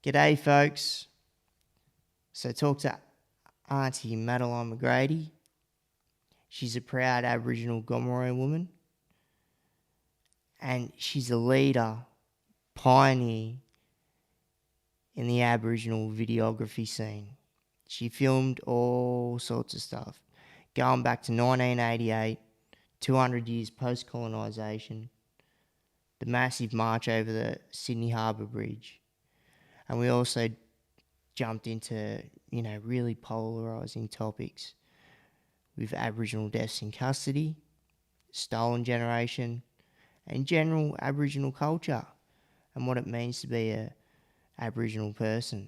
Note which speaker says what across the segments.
Speaker 1: G'day, folks. So talk to Aunty Madeline McGrady. She's a proud Aboriginal Gomeroi woman, and she's a leader, pioneer in the Aboriginal videography scene. She filmed all sorts of stuff, going back to 1988, 200 years post-colonisation, the massive march over the Sydney Harbour Bridge. And we also jumped into, really polarising topics with Aboriginal deaths in custody, stolen generation, and general Aboriginal culture and what it means to be a Aboriginal person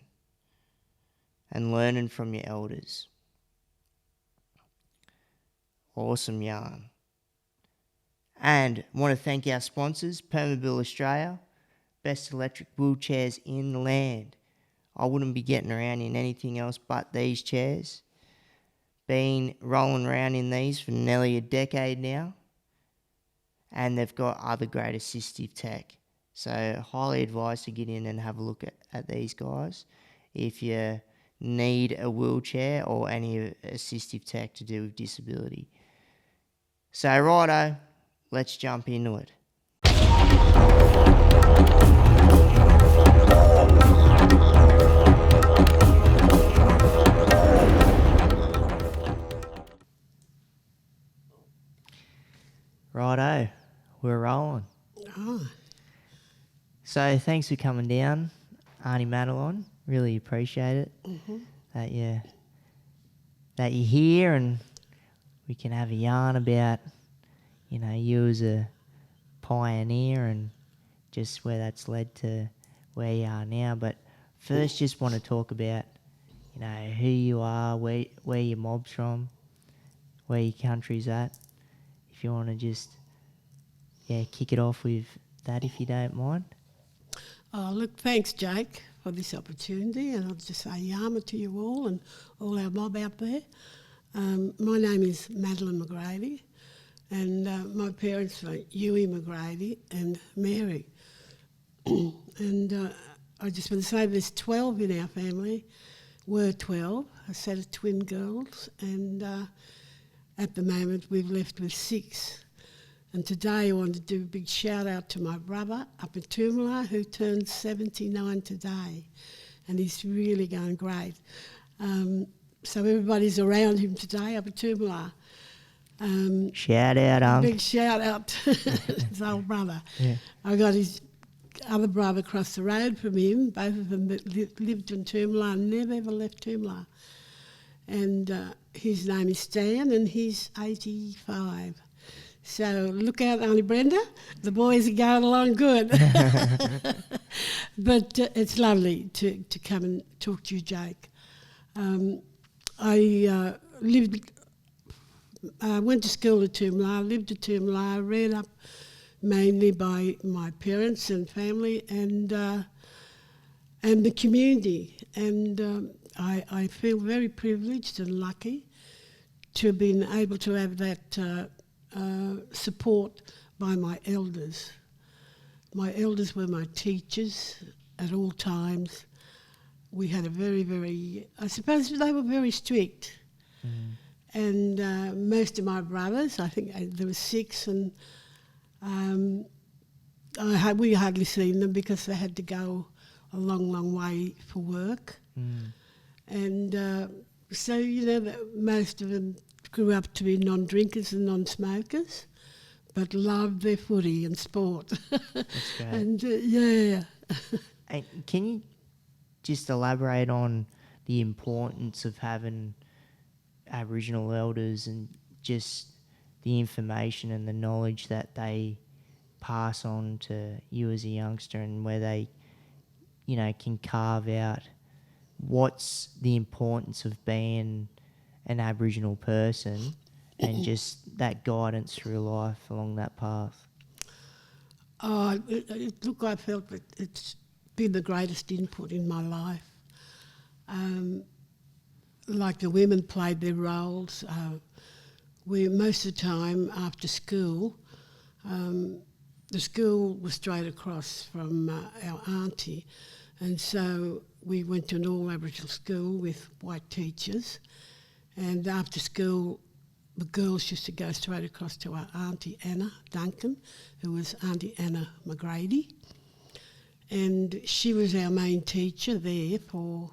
Speaker 1: and learning from your elders. Awesome yarn. And I want to thank our sponsors, Permobil Australia, best electric wheelchairs in the land. I wouldn't be getting around in anything else but these chairs. Been rolling around in these for nearly a decade now. And they've got other great assistive tech. So highly advised to get in and have a look at these guys if you need a wheelchair or any assistive tech to do with disability. So righto, let's jump into it. Righto, we're rolling.
Speaker 2: Oh.
Speaker 1: So thanks for coming down, Aunty Madeline. Really appreciate it that you're here and we can have a yarn about, you as a pioneer and just where that's led to where you are now. But first, just want to talk about, who you are, where your mob's from, where your country's at. If you want to just, kick it off with that, if you don't mind.
Speaker 2: Oh, look, thanks, Jake, for this opportunity. And I'll just say yama to you all and all our mob out there. My name is Madeline McGrady, and my parents are Huey McGrady and Mary. And I just want to say there's 12 in our family. Were 12, a set of twin girls, and at the moment we've left with 6. And today I want to do a big shout out to my brother up at Toomala who turned 79 today, and he's really going great. So everybody's around him today up at Toomala.
Speaker 1: Shout out,
Speaker 2: Big shout out to his old brother.
Speaker 1: Yeah.
Speaker 2: I got his other brother across the road from him. Both of them lived in Toomala and never ever left Toomala. And his name is Stan and he's 85. So look out, Auntie Brenda. The boys are going along good. But it's lovely to come and talk to you, Jake. I went to school at Toomala, lived at Toomala, reared up mainly by my parents and family and the community. And I feel very privileged and lucky to have been able to have that support by my elders. My elders were my teachers at all times. We had a very, very, I suppose they were very strict. And most of my brothers, I think there were 6, and we hardly seen them because they had to go a long, long way for work. And so, most of them grew up to be non-drinkers and non-smokers, but loved their footy and sport.
Speaker 1: That's great.
Speaker 2: And yeah.
Speaker 1: And can you just elaborate on the importance of having Aboriginal elders and just the information and the knowledge that they pass on to you as a youngster, and where they, can carve out what's the importance of being an Aboriginal person and just that guidance through life along that path?
Speaker 2: Look, I felt that it's been the greatest input in my life. Like the women played their roles. We most of the time after school, the school was straight across from our auntie, And so we went to an all Aboriginal school with white teachers, and after school the girls used to go straight across to our Aunty Anna Duncan, who was Aunty Anna McGrady, and she was our main teacher there for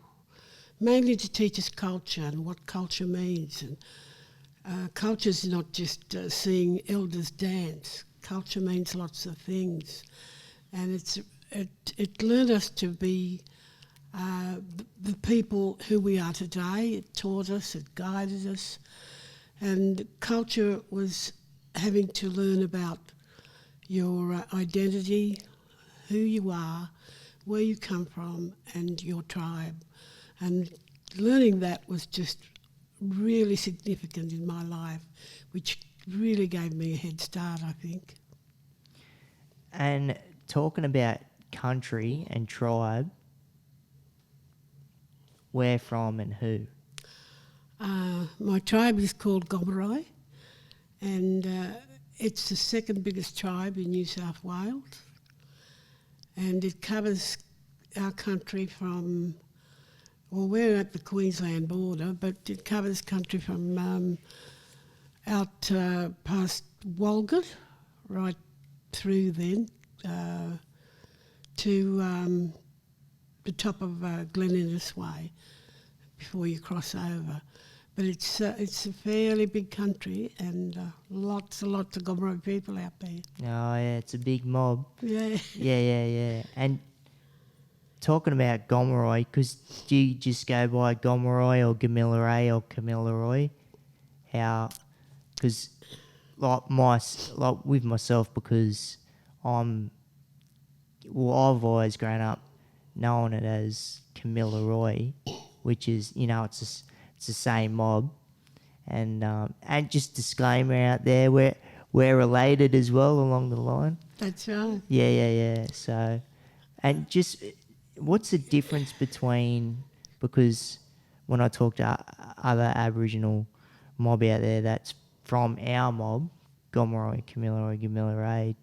Speaker 2: mainly to teach us culture and what culture means. And culture is not just seeing elders dance. Culture means lots of things, and it learned us to be the people who we are today. It taught us, it guided us, and culture was having to learn about your identity, who you are, where you come from, and your tribe. And learning that was just really significant in my life, which really gave me a head start, I think.
Speaker 1: And talking about country and tribe, where from and who?
Speaker 2: My tribe is called Gomeroi, and it's the second biggest tribe in New South Wales, and it covers our country from, well, we're at the Queensland border, but it covers country from out past Walgett, right through then to the top of Glen Innes Way before you cross over. But it's a fairly big country, and lots and lots of Gomeroi people out there.
Speaker 1: Oh, yeah, it's a big mob.
Speaker 2: Yeah.
Speaker 1: Yeah. And talking about Gomeroi, because do you just go by Gomeroi or Gamilaroi or Kamilaroi? How? Because like with myself, because I've always grown up knowing it as Kamilaroi, which is, it's the same mob, and just disclaimer out there, we're related as well along the line.
Speaker 2: That's right.
Speaker 1: Yeah. So, and just what's the difference between, because when I talk to other Aboriginal mob out there that's from our mob, Gomeroi, Kamilaroi, Gamilaroi,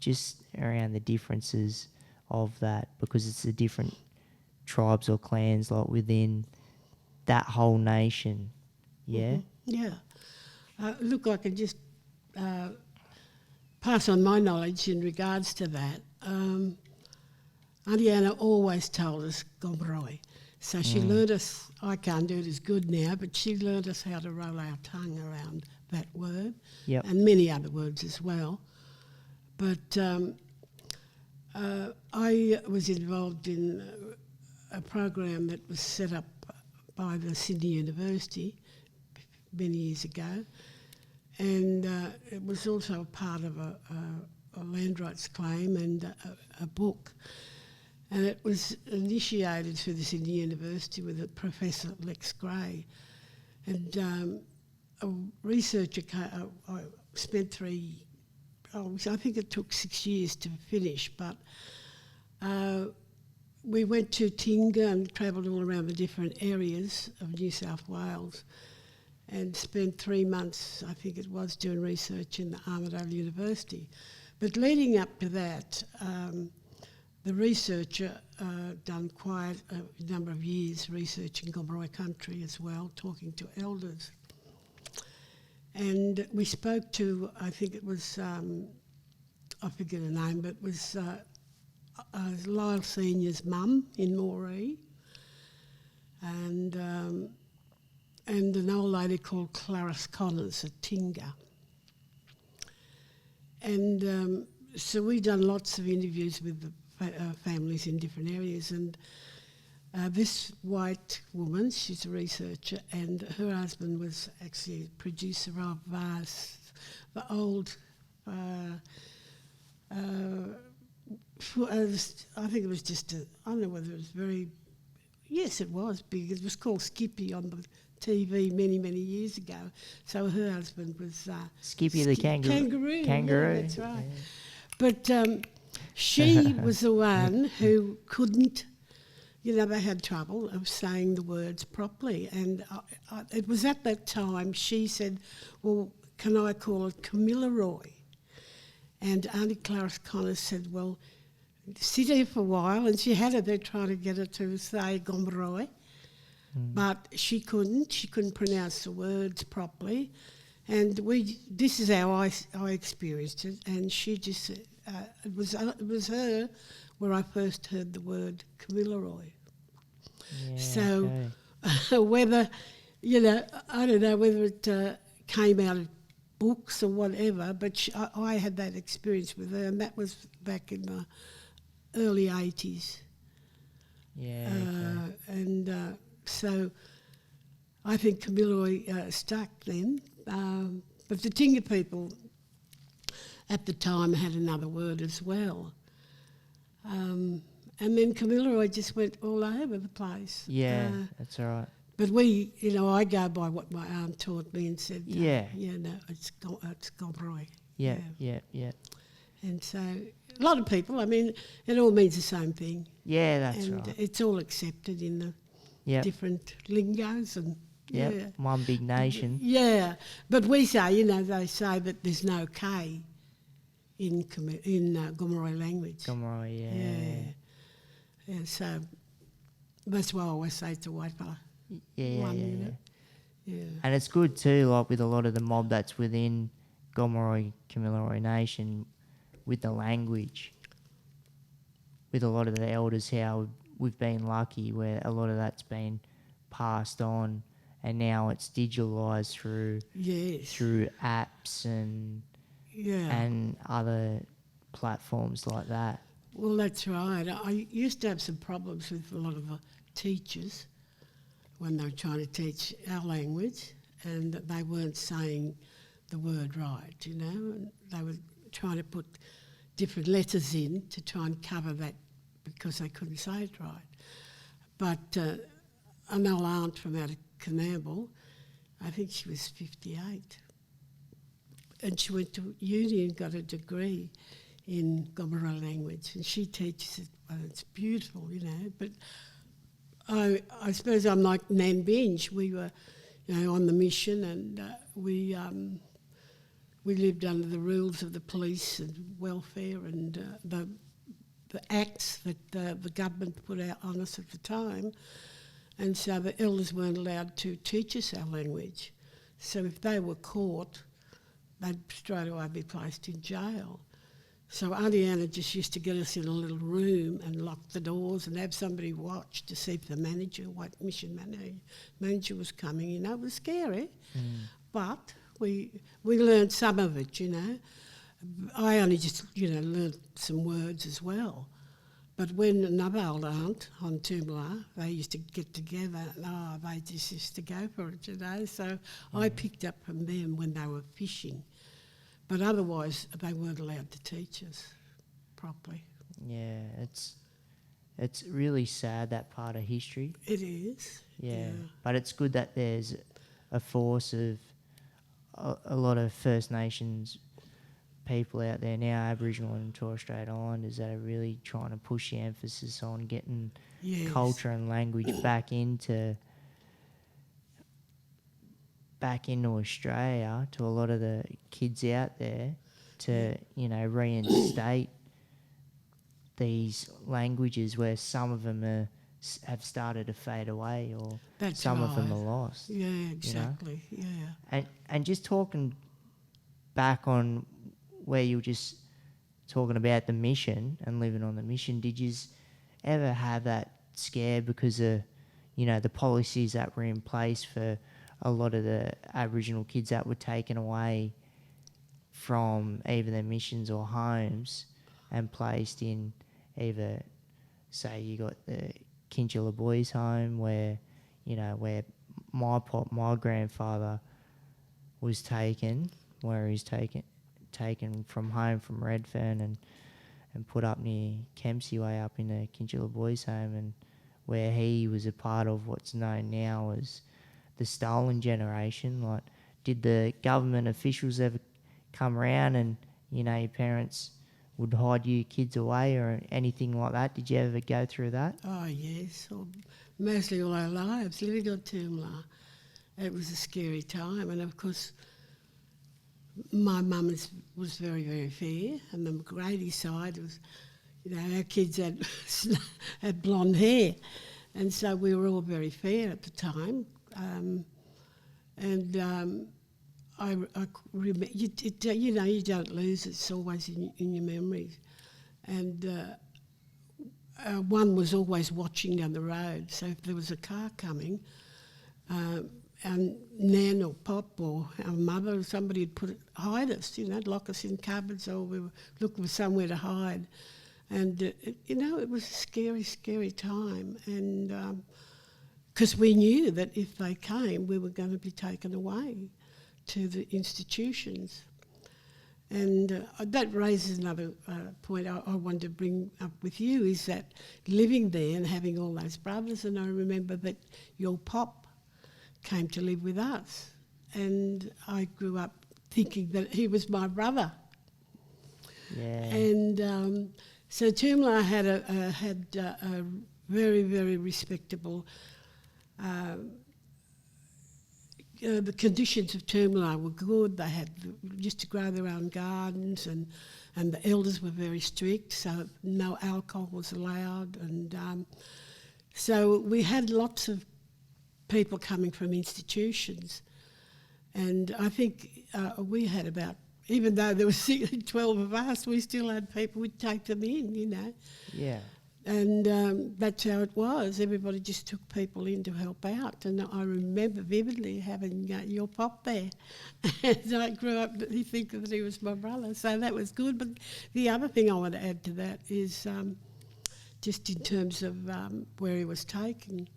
Speaker 1: just around the differences of that, because it's the different tribes or clans like within that whole nation. Yeah?
Speaker 2: Mm-hmm. Yeah. Look, I can just pass on my knowledge in regards to that. Aunty Anna always told us Gomeroi. So she learned us, I can't do it as good now, but she learned us how to roll our tongue around that word,
Speaker 1: Yep.
Speaker 2: and many other words as well. But I was involved in a program that was set up by the Sydney University many years ago, and it was also a part of a land rights claim and a book. And it was initiated through the Sydney University with a Professor Lex Gray. And a researcher I spent I think it took 6 years to finish, but we went to Tinga and travelled all around the different areas of New South Wales and spent 3 months, I think it was, doing research in the Armidale University. But leading up to that, the researcher done quite a number of years researching Gomeroi country as well, talking to elders. And we spoke to, I think it was, I forget her name, but it was Lyle Senior's mum in Moree, and an old lady called Clarice Connors at Tinga. And so we done lots of interviews with the families in different areas, and this white woman, she's a researcher, and her husband was actually a producer of the old, I think it was just I don't know whether it was yes it was big, it was called Skippy on the TV many, many years ago. So her husband was...
Speaker 1: Skippy the kangaroo.
Speaker 2: Kangaroo, yeah, that's right. Yeah. But she was the one who couldn't, they had trouble of saying the words properly. And it was at that time she said, well, can I call it Kamilaroi? And Aunty Clarice Connors said, well, sit here for a while, and she had her there trying to get her to say Gomeroi, but she couldn't. She couldn't pronounce the words properly. And this is how I experienced it, and she just, it was her where I first heard the word Kamilaroi.
Speaker 1: Yeah,
Speaker 2: So
Speaker 1: okay.
Speaker 2: whether, you know, I don't know whether it came out of books or whatever, but I had that experience with her, and that was back in the early 80s.
Speaker 1: Yeah, okay.
Speaker 2: And so I think Kamilaroi stuck then. But the Tingha people at the time had another word as well. And then Kamilaroi just went all over the place.
Speaker 1: Yeah, that's all right.
Speaker 2: But I go by what my aunt taught me and said, no, it's Gomeroi.
Speaker 1: Yeah.
Speaker 2: And so a lot of people, I mean, it all means the same thing.
Speaker 1: Yeah, that's
Speaker 2: and
Speaker 1: right.
Speaker 2: it's all accepted in the different lingos and
Speaker 1: one big nation.
Speaker 2: Yeah, but we say, they say that there's no K in Gomeroi language.
Speaker 1: Gomeroi,
Speaker 2: Yeah, so that's why I always say it's a white fella.
Speaker 1: Yeah.
Speaker 2: Yeah.
Speaker 1: And it's good too, like with a lot of the mob that's within Gomeroi, Kamilaroi Nation, with the language, with a lot of the elders, how we've been lucky where a lot of that's been passed on, and now it's digitalised through apps and other platforms like that.
Speaker 2: Well, that's right. I used to have some problems with a lot of the teachers when they were trying to teach our language, and that they weren't saying the word right, and they were trying to put different letters in to try and cover that because they couldn't say it right. But an old aunt from out of Canberra, I think she was 58, and she went to uni and got a degree in Gomeroi language, and she teaches it, and it's beautiful, but I suppose I'm like Nan Binge. We were, on the mission, and we lived under the rules of the police and welfare and the acts that the government put out on us at the time, and so the elders weren't allowed to teach us our language. So if they were caught, they'd straight away be placed in jail. So Aunty Anna just used to get us in a little room and lock the doors and have somebody watch to see if the mission manager was coming. It was scary, but we learned some of it. I only just learned some words as well. But when another old aunt on Toomla, they used to get together and they just used to go for it, So I picked up from them when they were fishing. But otherwise, they weren't allowed to teach us properly.
Speaker 1: Yeah, it's really sad, that part of history.
Speaker 2: It is.
Speaker 1: Yeah. But it's good that there's a force of a lot of First Nations people out there now, Aboriginal and Torres Strait Islanders, that are really trying to push the emphasis on getting culture and language back into Australia to a lot of the kids out there to, reinstate these languages where some of them have started to fade away, or some of them are lost.
Speaker 2: Yeah, exactly. Yeah.
Speaker 1: And just talking back on where you were just talking about the mission and living on the mission, did you ever have that scare because of, the policies that were in place for a lot of the Aboriginal kids that were taken away from either their missions or homes and placed in either, say, you got the Kinchilla Boys Home where, where my grandfather was taken, where he's taken from home from Redfern and put up near Kempsey Way up in the Kinchilla Boys Home, and where he was a part of what's known now as the stolen generation. Like, did the government officials ever come around and, your parents would hide your kids away or anything like that? Did you ever go through that?
Speaker 2: Oh, yes. Mostly all our lives, living on Toomla. It was a scary time. And, of course, my mum was very, very fair, and the McGrady side was, our kids had had blonde hair, and so we were all very fair at the time. I remember, you don't lose it; it's always in your memories. And one was always watching down the road, so if there was a car coming, our nan or pop or our mother or somebody would hide us, lock us in cupboards, or we were looking for somewhere to hide. And, it was a scary, scary time. And because we knew that if they came, we were going to be taken away to the institutions. And that raises another point I wanted to bring up with you, is that living there and having all those brothers, and I remember that your pop came to live with us, and I grew up thinking that he was my brother.
Speaker 1: Yeah.
Speaker 2: And so Toomla had a very, very respectable. The conditions of Toomla were good. They used to grow their own gardens, and the elders were very strict, so no alcohol was allowed. And so we had lots of people coming from institutions. And I think we had about, even though there was 12 of us, we still had people, we'd take them in,
Speaker 1: Yeah.
Speaker 2: And that's how it was. Everybody just took people in to help out. And I remember vividly having your pop there. As I grew up, he thinking that he was my brother. So that was good. But the other thing I want to add to that is just in terms of where he was taken.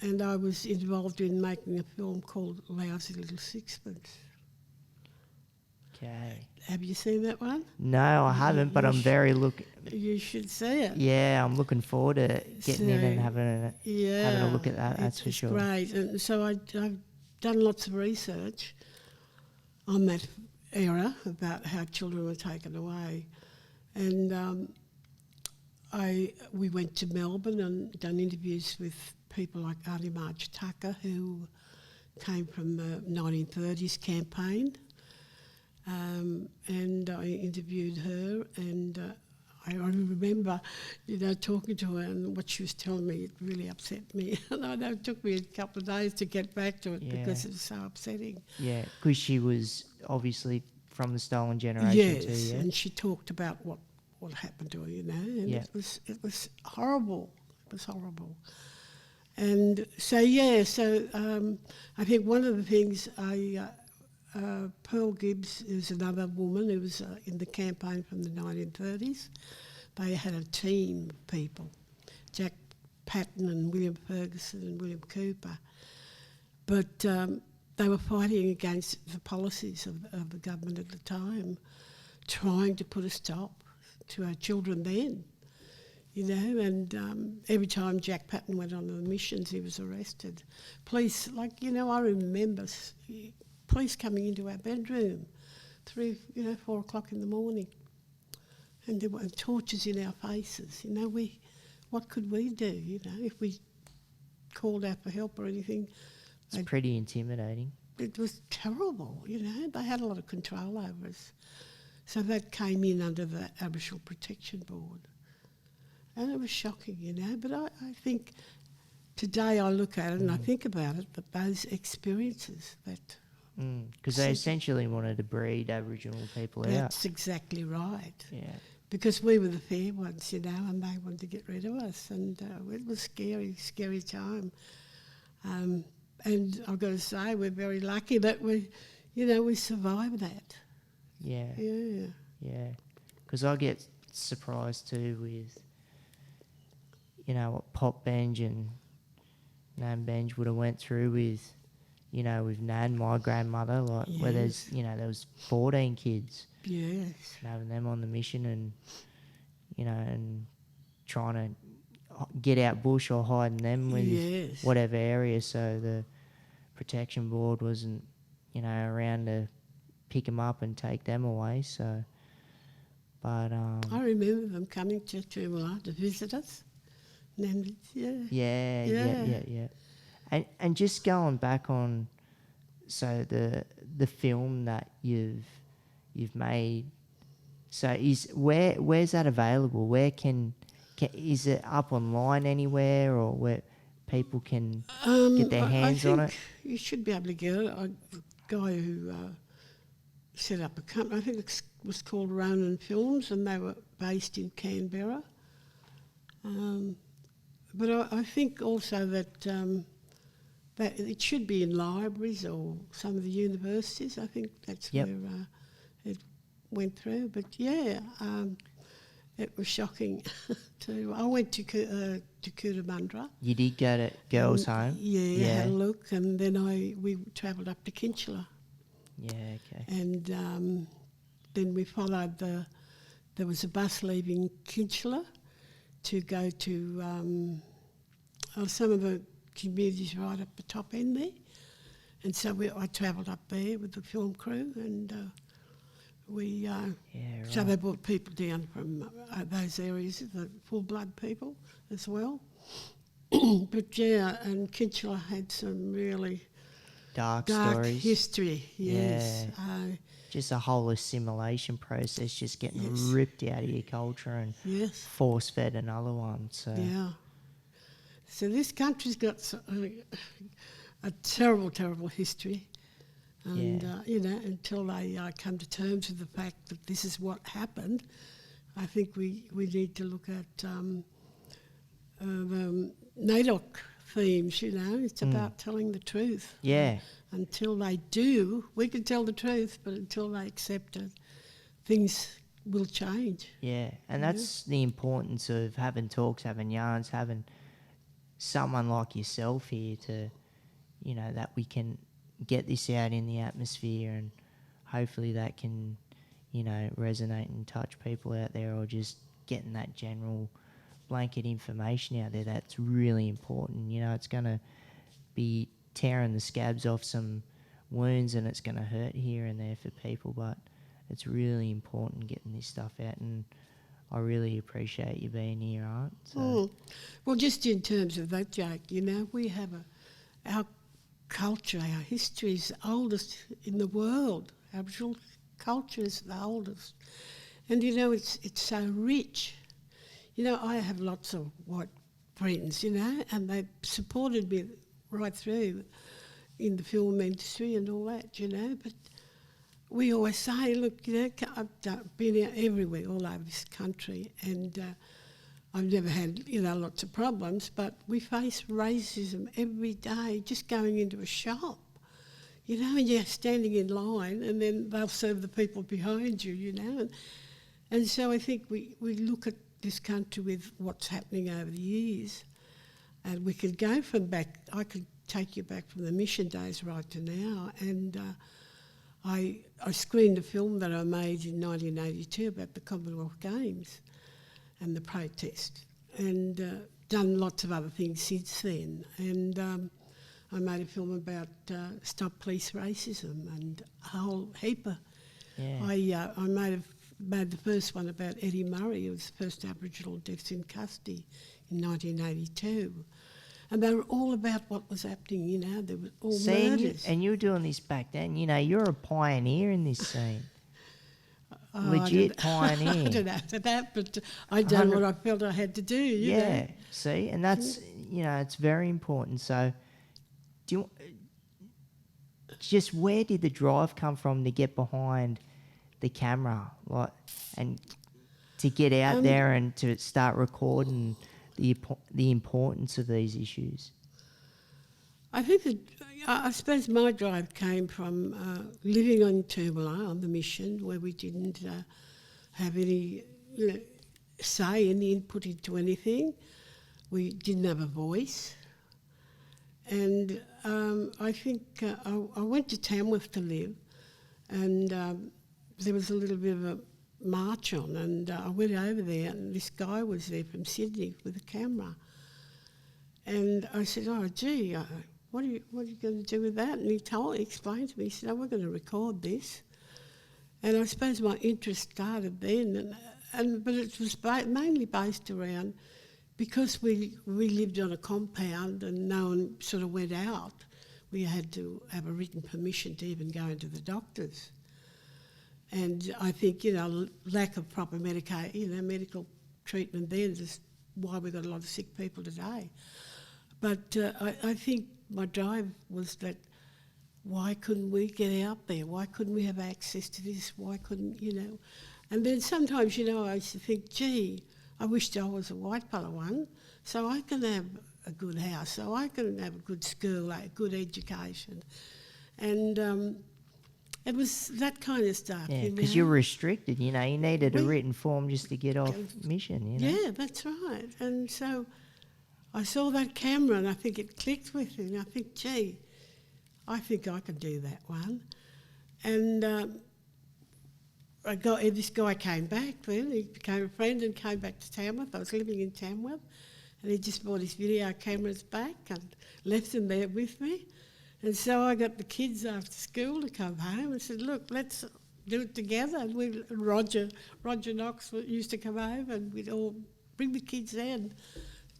Speaker 2: And I was involved in making a film called Lousy Little Sixpence.
Speaker 1: Okay.
Speaker 2: Have you seen that one?
Speaker 1: No, I haven't, but I'm very
Speaker 2: You should see it.
Speaker 1: Yeah, I'm looking forward to getting in and having a look at that. That's for sure.
Speaker 2: It's great. And so I've done lots of research on that era about how children were taken away, and we went to Melbourne and done interviews with people like Aunty Marge Tucker, who came from the 1930s campaign. And I interviewed her, and I remember, talking to her, and what she was telling me, it really upset me. And I know it took me a couple of days to get back to it because it was so upsetting.
Speaker 1: Yeah, because she was obviously from the stolen generation too,
Speaker 2: yes,
Speaker 1: yeah?
Speaker 2: and she talked about what happened to her, and it was horrible. It was horrible. And so, I think one of the things Pearl Gibbs is another woman who was in the campaign from the 1930s. They had a team of people, Jack Patton and William Ferguson and William Cooper. But they were fighting against the policies of the government at the time, trying to put a stop to our children then, and every time Jack Patton went on the missions, he was arrested. Police, I remember police coming into our bedroom 4 o'clock in the morning, and there were torches in our faces. What could we do, if we called out for help or anything?
Speaker 1: It's pretty intimidating.
Speaker 2: It was terrible, They had a lot of control over us. So that came in under the Aboriginal Protection Board. And it was shocking, But I think today I look at it and I think about it, that those experiences that...
Speaker 1: Because they essentially wanted to breed Aboriginal people out.
Speaker 2: That's exactly right.
Speaker 1: Yeah.
Speaker 2: Because we were the fair ones, and they wanted to get rid of us. And it was scary, scary time. And I've got to say, we're very lucky that we survived that.
Speaker 1: Yeah.
Speaker 2: Yeah.
Speaker 1: Yeah. Because I get surprised too with, what Pop Benj and Nan Benj would have went through with, with Nan, my grandmother, where there's, there was 14 kids.
Speaker 2: Yes.
Speaker 1: And having them on the mission and, and trying to get out bush or hiding them with whatever area. So the protection board wasn't, around to pick them up and take them away. So, but...
Speaker 2: I remember them coming to Toomla to visit us. And
Speaker 1: Yeah. And just going back on, so the film that you've made So where's that available? Where can is it up online anywhere, or where people can get their
Speaker 2: I
Speaker 1: hands on
Speaker 2: think
Speaker 1: it?
Speaker 2: you should be able to get it. A guy who set up a company, I think it was called Ronan Films, and they were based in Canberra. But I think also that that it should be in libraries or some of the universities. I think that's
Speaker 1: Yep.
Speaker 2: where it went through. But yeah, it was shocking too. I went to Cootamundra.
Speaker 1: You did go to Girls' Home?
Speaker 2: Yeah, had a look, and then we travelled up to Kinchela.
Speaker 1: Yeah, okay.
Speaker 2: And then we followed there was a bus leaving Kinchela to go to some of the communities right up the top end there. And so I travelled up there with the film crew, and so they brought people down from those areas, the full blood people as well. But yeah, and Kinchela had some really
Speaker 1: Dark stories.
Speaker 2: history, yes.
Speaker 1: Yeah. Just a whole assimilation process, just getting
Speaker 2: Yes.
Speaker 1: ripped out of your culture and
Speaker 2: Yes.
Speaker 1: force-fed another one. So
Speaker 2: Yeah. So this country's got a terrible, terrible history. And, until they come to terms with the fact that this is what happened, I think we need to look at the NAIDOC themes, It's about telling the truth.
Speaker 1: Yeah.
Speaker 2: Until they do, we can tell the truth, but until they accept it, things will change.
Speaker 1: Yeah, and that's the importance of having talks, having yarns, having someone like yourself here to, that we can get this out in the atmosphere, and hopefully that can, resonate and touch people out there, or just getting that general blanket information out there that's really important. It's going to be tearing the scabs off some wounds, and it's going to hurt here and there for people, but it's really important getting this stuff out, and I really appreciate you being here, Aunt. So.
Speaker 2: Well, just in terms of that, Jake, we have our culture, our history is the oldest in the world. Aboriginal culture is the oldest. And, it's so rich. I have lots of white friends, and they've supported me right through in the film industry and all that, but we always say, look, I've been out everywhere, all over this country, and I've never had, lots of problems, but we face racism every day just going into a shop, and you're standing in line, and then they'll serve the people behind you, and so I think we look at this country with what's happening over the years, and we could go from back, I could take you back from the mission days right to now, and I screened a film that I made in 1982 about the Commonwealth Games and the protest, and done lots of other things since then. And I made a film about Stop Police Racism and a whole heap of...
Speaker 1: Yeah.
Speaker 2: I made the first one about Eddie Murray, who was the first Aboriginal deaths in custody in 1982. And they were all about what was happening, they were all murders.
Speaker 1: And you were doing this back then, you're a pioneer in this scene. Legit pioneer.
Speaker 2: I don't know for that, but I done what I felt I had to do, you know.
Speaker 1: See, and that's, it's very important. So, just where did the drive come from to get behind the camera, and to get out there and to start recording the importance of these issues?
Speaker 2: I think that I suppose my drive came from living on Toomala on the mission, where we didn't have any say, any input into anything. We didn't have a voice. And I think I went to Tamworth to live, and there was a little bit of a march on, and I went over there, and this guy was there from Sydney with a camera. And I said, oh, gee, what are you going to do with that? And he explained to me, he said, oh, we're going to record this. And I suppose my interest started then, but it was mainly based around, because we lived on a compound and no one sort of went out, we had to have a written permission to even go into the doctors. And I think, lack of proper medical treatment then is why we've got a lot of sick people today. But I think my drive was that why couldn't we get out there? Why couldn't we have access to this? Why couldn't, And then sometimes, I used to think, gee, I wished I was a white fella one, so I can have a good house, so I can have a good school, a good education. And it was that kind of stuff.
Speaker 1: Yeah, because you're restricted, you needed a written form just to get off mission,
Speaker 2: Yeah, that's right. And so I saw that camera and I think it clicked with me. And I think, gee, I think I can do that one. And this guy came back then. He became a friend and came back to Tamworth. I was living in Tamworth. And he just brought his video cameras back and left them there with me. And so I got the kids after school to come home and said, look, let's do it together. And Roger Knox used to come over and we'd all bring the kids there and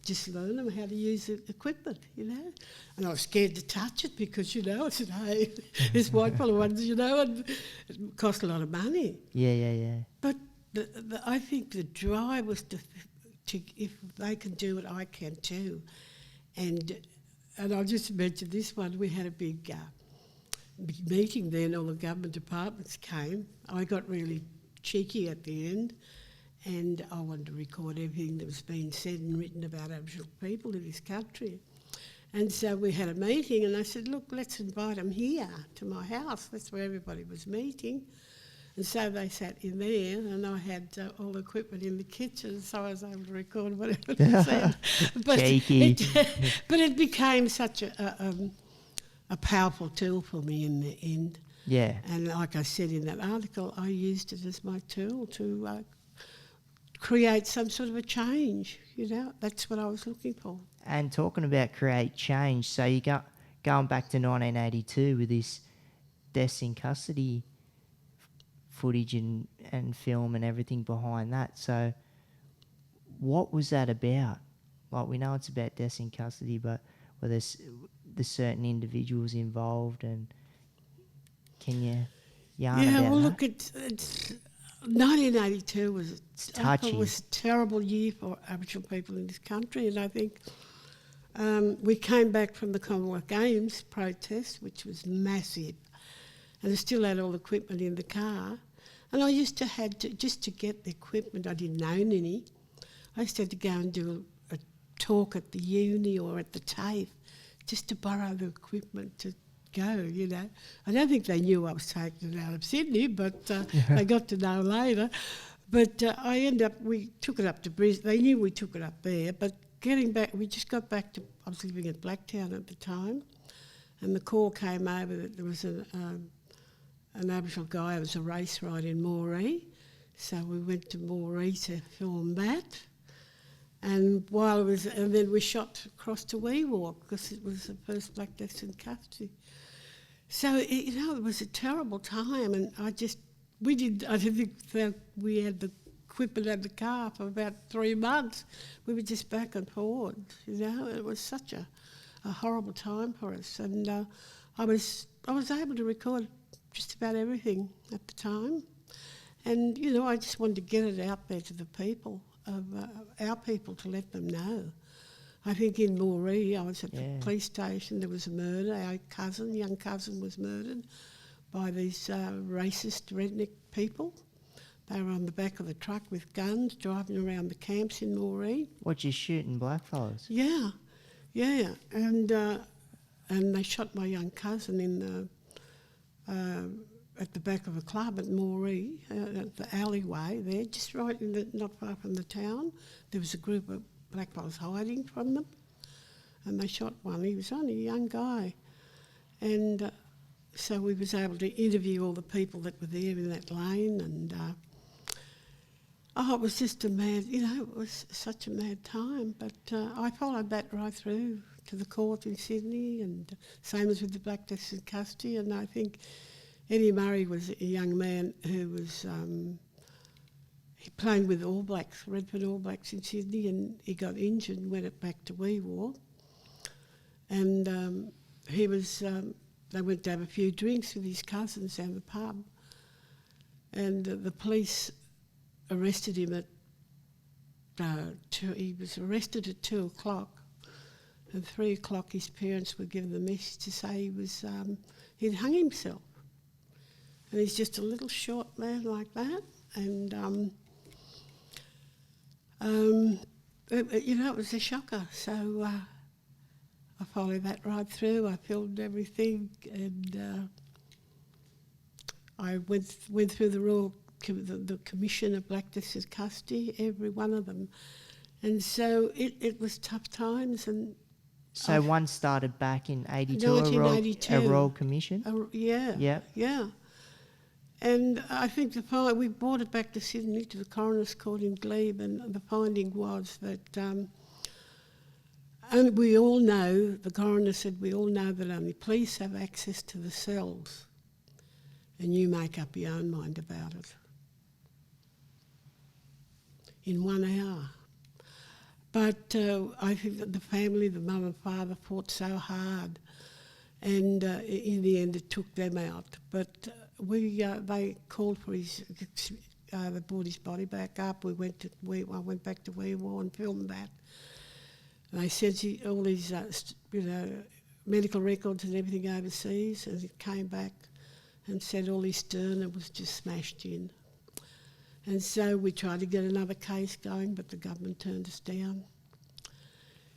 Speaker 2: just learn them how to use the equipment, And I was scared to touch it because, I said, hey, this white fella ones, and it cost a lot of money.
Speaker 1: Yeah.
Speaker 2: But I think the drive was to if they can do it, I can too. And I'll just mention this one. We had a big meeting then, all the government departments came. I got really cheeky at the end and I wanted to record everything that was being said and written about Aboriginal people in this country. And so we had a meeting and I said, look, let's invite them here to my house. That's where everybody was meeting. And so they sat in there and I had all the equipment in the kitchen, so I was able to record whatever they said. But it became such a powerful tool for me in the end.
Speaker 1: Yeah.
Speaker 2: And like I said in that article, I used it as my tool to create some sort of a change, That's what I was looking for.
Speaker 1: And talking about create change, so you got going back to 1982 with this deaths in custody footage and film and everything behind that. So what was that about? Like, we know it's about deaths in custody, but were there certain individuals involved, and can you yarn about that?
Speaker 2: Look, it's 1982 was
Speaker 1: touchy.
Speaker 2: It was a terrible year for Aboriginal people in this country, and I think we came back from the Commonwealth Games protest, which was massive, and I still had all the equipment in the car. And I used to just to get the equipment, I didn't own any, I used to have to go and do a talk at the uni or at the TAFE just to borrow the equipment to go, I don't think they knew I was taking it out of Sydney, but they got to know later. But we took it up to Briggs. They knew we took it up there, but getting back, we just got back to, I was living at Blacktown at the time, and the call came over that there was an Aboriginal guy. It was a race ride in Moree, so we went to Moree to film that. And then we shot across to Weewalk because it was the first black deaths in custody. So it was a terrible time, and I didn't think that we had the equipment and the car for about 3 months. We were just back and forward. It was such a horrible time for us, and I was able to record just about everything at the time. And, I just wanted to get it out there to the people, our people, to let them know. I think in Moree, I was at the police station, there was a murder. Our young cousin was murdered by these racist redneck people. They were on the back of the truck with guns, driving around the camps in Moree.
Speaker 1: What, just shooting blackfellas?
Speaker 2: Yeah. And they shot my young cousin in at the back of a club at Moree, at the alleyway there, just right not far from the town. There was a group of blackfellas hiding from them, and they shot one. He was only a young guy. And so we was able to interview all the people that were there in that lane, and it was just it was such a mad time. But I followed that right through to the court in Sydney, and same as with the black deaths in custody. And I think Eddie Murray was a young man who was playing with All Blacks, Redfern All Blacks in Sydney, and he got injured and went back to Weewalk. And he was, they went to have a few drinks with his cousins down the pub. And the police arrested him at he was arrested at 2 o'clock, and 3 o'clock his parents were given the message to say he'd hung himself. And he's just a little short man like that, and it was a shocker. So I followed that right through. I filmed everything, and I went through the Commission of Black District Custody, every one of them. And so it was tough times. And
Speaker 1: so one started back in 82,
Speaker 2: 1982.
Speaker 1: a Royal Commission?
Speaker 2: Yeah.
Speaker 1: Yep.
Speaker 2: Yeah. And I think we brought it back to Sydney to the Coroner's Court in Glebe, and the finding was that, and we all know, the coroner said, we all know that only police have access to the cells, and you make up your own mind about it. In 1 hour. But I think that the family, the mum and father, fought so hard, and in the end it took them out. But they called for they brought his body back up. I went back to Weewar and filmed that. And they said all his medical records and everything overseas, and it came back and said all his sternum was just smashed in. And so we tried to get another case going, but the government turned us down.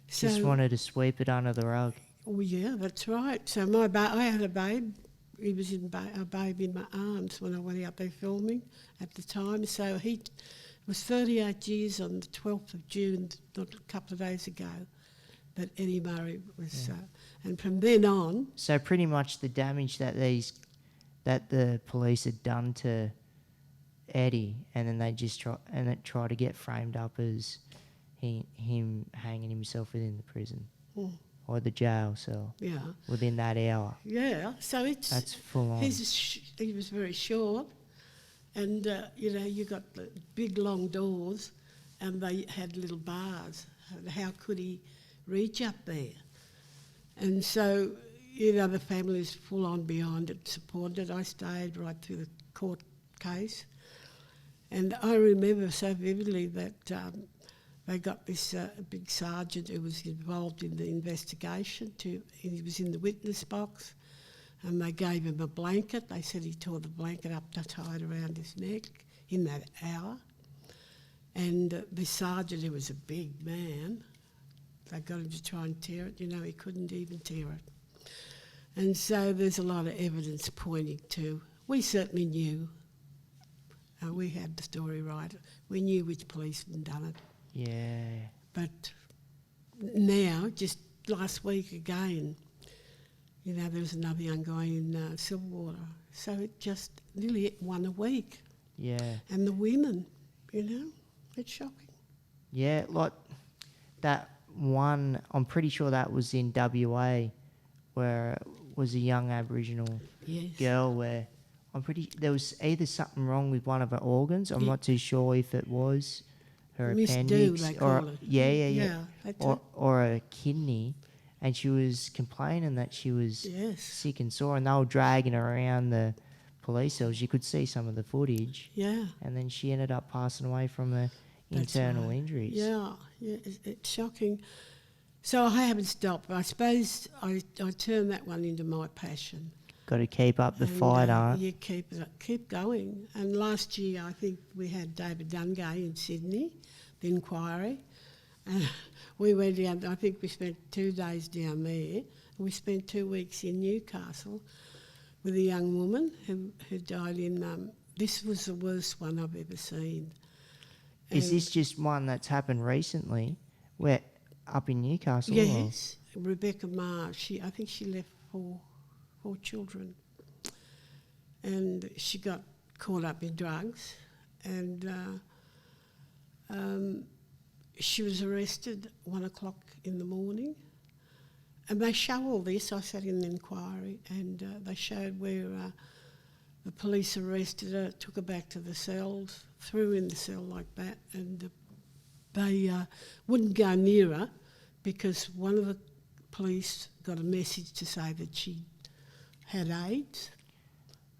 Speaker 1: Just wanted to sweep it under the rug.
Speaker 2: Oh yeah, that's right. So I had a babe. He was a babe in my arms when I went out there filming at the time. So he was 38 years on the 12th of June, not a couple of days ago, that Eddie Murray was.
Speaker 1: Yeah.
Speaker 2: And from then on.
Speaker 1: So pretty much the damage that the police had done to Eddie, and then they just try to get framed up as him hanging himself within the prison or the jail cell.
Speaker 2: Yeah.
Speaker 1: Within that hour.
Speaker 2: Yeah. So that's
Speaker 1: full on.
Speaker 2: He was very short, and you got the big long doors, and they had little bars. How could he reach up there? And so the family is full on behind it, supported it. I stayed right through the court case. And I remember so vividly that they got this big sergeant who was involved in the investigation. He was in the witness box, and they gave him a blanket. They said he tore the blanket up to tie it around his neck in that hour. And the sergeant, who was a big man, they got him to try and tear it. He couldn't even tear it. And so there's a lot of evidence pointing to, we certainly knew. We had the story right. We knew which policeman done it.
Speaker 1: Yeah.
Speaker 2: But now, just last week again, there was another young guy in Silverwater. So it just nearly one a week.
Speaker 1: Yeah.
Speaker 2: And the women, it's shocking.
Speaker 1: Yeah, like that one, I'm pretty sure that was in WA, where it was a young Aboriginal girl where there was either something wrong with one of her organs. I'm not too sure if it was her appendix or a kidney, and she was complaining that she was sick and sore, and they were dragging her around the police cells. You could see some of the footage.
Speaker 2: Yeah.
Speaker 1: And then she ended up passing away from the internal injuries.
Speaker 2: Yeah, it's shocking. So I haven't stopped. I suppose I turned that one into my passion.
Speaker 1: Got to keep up the fight,
Speaker 2: You keep going. And last year, I think we had David Dungay in Sydney, the inquiry. And we went down, I think we spent 2 days down there. We spent 2 weeks in Newcastle with a young woman who died in, this was the worst one I've ever seen.
Speaker 1: Is this just one that's happened recently, where up in Newcastle?
Speaker 2: Yes, Rebecca Marsh. I think she left 4 children, and she got caught up in drugs, and she was arrested 1 o'clock in the morning, and they show all this. I sat in the inquiry, and they showed where the police arrested her, took her back to the cells, threw her in the cell like that, and they wouldn't go near her because one of the police got a message to say that she had AIDS.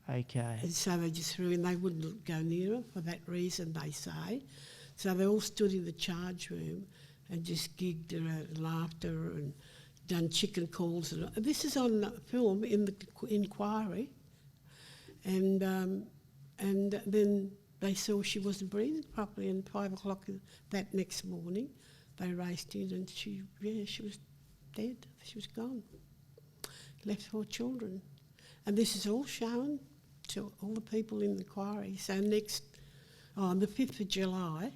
Speaker 1: Okay.
Speaker 2: And so they just threw in. They wouldn't go near her for that reason, they say. So they all stood in the charge room and just gigged her and laughed at her and done chicken calls. And this is on film in the inquiry. And then they saw she wasn't breathing properly, and 5 o'clock that next morning they raced in and she was dead. She was gone. Left 4 children. And this is all shown to all the people in the inquiry. So on the 5th of July,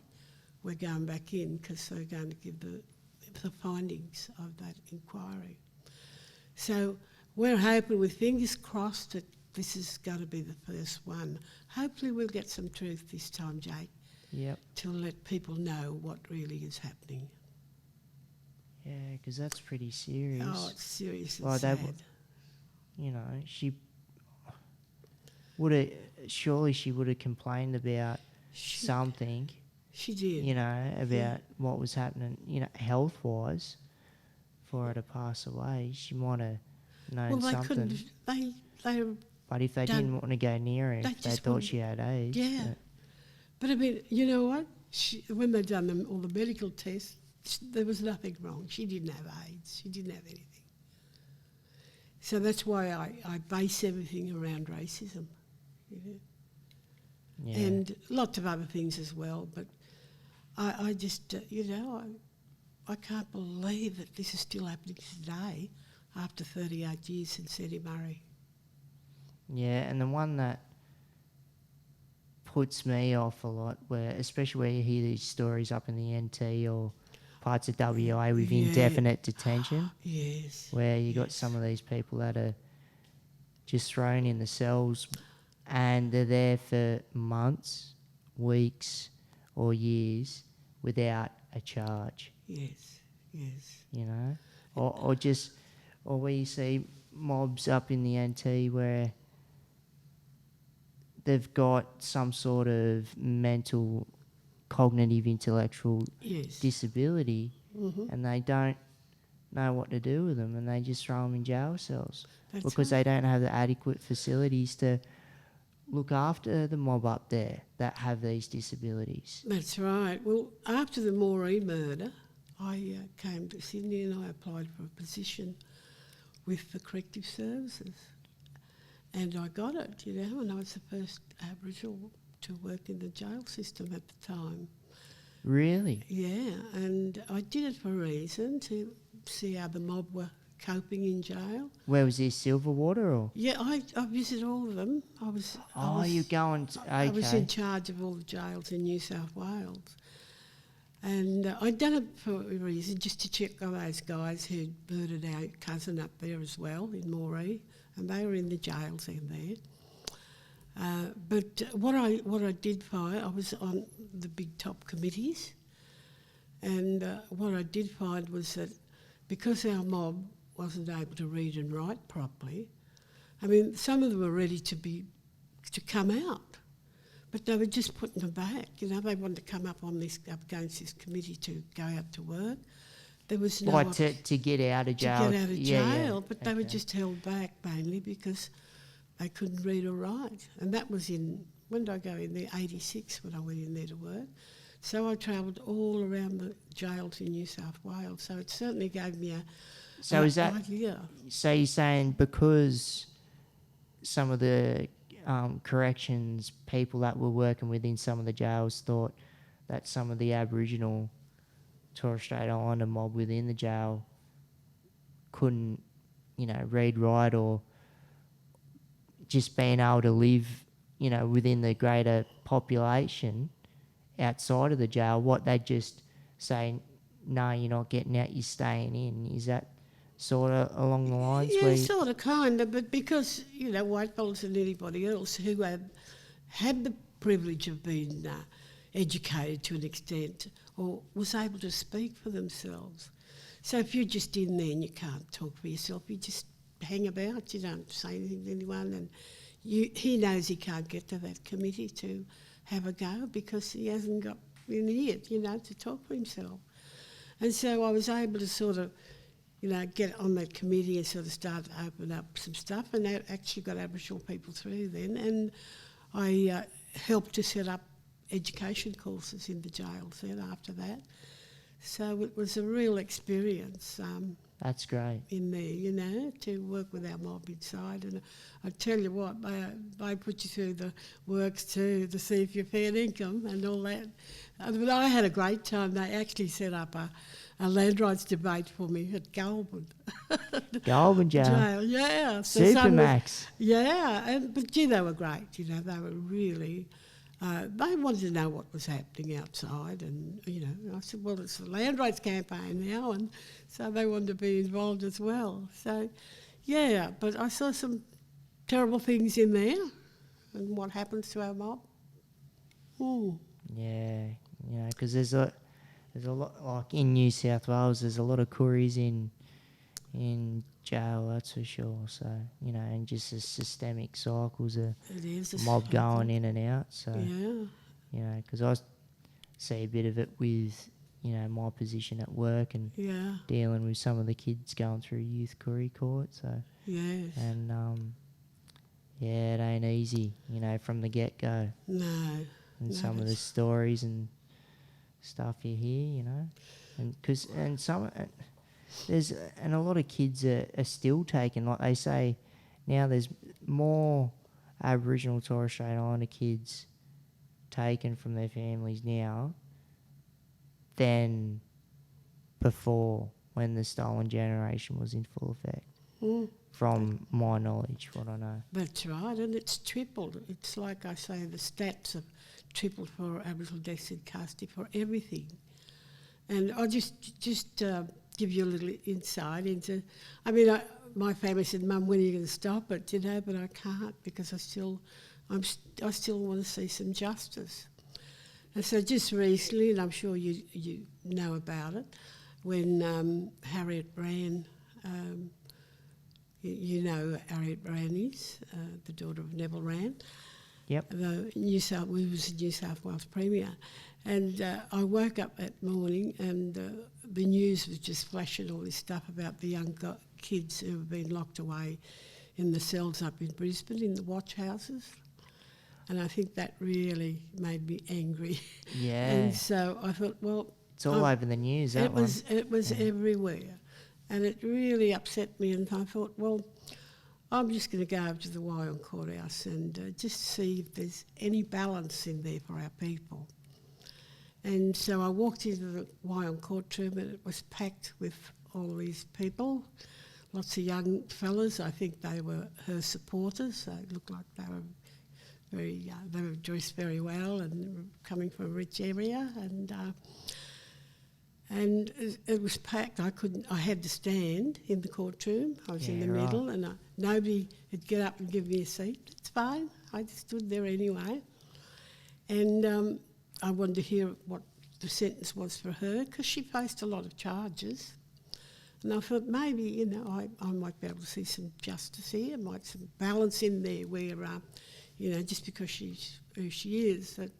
Speaker 2: we're going back in because they're going to give the findings of that inquiry. So we're hoping, with fingers crossed, that this is going to be the first one. Hopefully we'll get some truth this time, Jake.
Speaker 1: Yep.
Speaker 2: To let people know what really is happening.
Speaker 1: Yeah, because that's pretty serious.
Speaker 2: Oh, it's serious and sad.
Speaker 1: She would have, surely she would have complained about something.
Speaker 2: She did.
Speaker 1: About what was happening, health-wise, for her to pass away. She might have known something. But if they didn't want to go near her, if they thought she had AIDS.
Speaker 2: Yeah. But I mean, you know what? When they've done all the medical tests, there was nothing wrong. She didn't have AIDS. She didn't have anything. So that's why I base everything around racism.
Speaker 1: Yeah.
Speaker 2: And lots of other things as well. But I just, I can't believe that this is still happening today after 38 years since Eddie Murray.
Speaker 1: Yeah, and the one that puts me off a lot, especially where you hear these stories up in the NT or parts of WA with indefinite detention.
Speaker 2: Yes.
Speaker 1: Where you got some of these people that are just thrown in the cells and they're there for months, weeks or years without a charge.
Speaker 2: Yes, yes.
Speaker 1: Or where you see mobs up in the NT where they've got some sort of mental, cognitive, intellectual disability, and they don't know what to do with them, and they just throw them in jail cells because they don't have the adequate facilities to look after the mob up there that have these disabilities.
Speaker 2: That's right. Well, after the Moree murder, I came to Sydney and I applied for a position with the corrective services. And I got it, and I was the first Aboriginal to work in the jail system at the time.
Speaker 1: Really?
Speaker 2: Yeah, and I did it for a reason, to see how the mob were coping in jail.
Speaker 1: Where was this, Silverwater or?
Speaker 2: Yeah, I visited all of them.
Speaker 1: You're going to, okay.
Speaker 2: I was in charge of all the jails in New South Wales. And I'd done it for a reason, just to check on those guys who'd murdered our cousin up there as well in Moree, and they were in the jails in there. But what I did find, I was on the big top committees, and what I did find was that because our mob wasn't able to read and write properly, I mean, some of them were ready to come out, but they were just putting them back. They wanted to come up against this committee to go out to work. There was no
Speaker 1: to get out of jail.
Speaker 2: To get out of jail, but they were just held back mainly because they couldn't read or write. And that was when did I go in there? 86 when I went in there to work. So I travelled all around the jails in New South Wales. So it certainly gave me idea.
Speaker 1: So you're saying because some of the corrections people that were working within some of the jails thought that some of the Aboriginal Torres Strait Islander mob within the jail couldn't, read, write, or just being able to live, within the greater population outside of the jail, what they'd just say, no, you're not getting out, you're staying in. Is that sort of along the lines?
Speaker 2: Yeah, sort of, kind of, but because, white fellas and anybody else who had the privilege of being educated to an extent or was able to speak for themselves. So if you're just in there and you can't talk for yourself, you just hang about, you don't say anything to anyone, and he knows he can't get to that committee to have a go because he hasn't got an idiot, to talk for himself. And so I was able to sort of get on that committee and sort of start to open up some stuff, and that actually got Aboriginal people through then. And I helped to set up education courses in the jails then after that. So it was a real experience.
Speaker 1: That's great.
Speaker 2: In there, to work with our mob inside. And I tell you what, they put you through the works too to see if you're fair income and all that. But I had a great time. They actually set up a land rights debate for me at Goulburn.
Speaker 1: Goulburn Jail.
Speaker 2: Yeah. So
Speaker 1: Supermax.
Speaker 2: But they were great. They were really... they wanted to know what was happening outside, and I said, well, it's a land rights campaign now, and so they wanted to be involved as well. So, but I saw some terrible things in there, and what happens to our mob.
Speaker 1: Yeah, because there's a lot, like in New South Wales, there's a lot of Koreas in jail, that's for sure. So, and just the systemic cycles of mob going in and out. So, because I see a bit of it with, my position at work and dealing with some of the kids going through youth Korea court. So, and it ain't easy, from the get-go.
Speaker 2: No.
Speaker 1: And some of the stories and stuff you hear, and a lot of kids are still taken, like they say now there's more Aboriginal Torres Strait Islander kids taken from their families now than before, when the stolen generation was in full effect. From my knowledge, what I know.
Speaker 2: That's right, and it's tripled. It's like I say, the stats have tripled for Aboriginal deaths in custody for everything. And I'll just give you a little insight into... my family said, Mum, when are you going to stop it? But I can't, because I still want to see some justice. And so just recently, and I'm sure you know about it, when Harriet Brand... you know Harriet Brand is, the daughter of Neville Rand.
Speaker 1: Yep.
Speaker 2: We was a New South Wales Premier. And I woke up that morning and the news was just flashing all this stuff about the young kids who have been locked away in the cells up in Brisbane, in the watch houses. And I think that really made me angry.
Speaker 1: Yeah.
Speaker 2: And so I thought, well...
Speaker 1: It's all over the news, that one.
Speaker 2: It was everywhere. And it really upset me, and I thought, well, I'm just going to go over to the Wyong Courthouse and just see if there's any balance in there for our people. And so I walked into the Wyong courtroom, and it was packed with all these people, lots of young fellas. I think they were her supporters. They looked like they were they were dressed very well and coming from a rich area, and it was packed. I had to stand in the courtroom. I was in the middle, and nobody would get up and give me a seat. It's fine. I just stood there anyway. And I wanted to hear what the sentence was for her, because she faced a lot of charges. And I thought maybe, I might be able to see some justice here, some balance in there where, just because she's who she is, that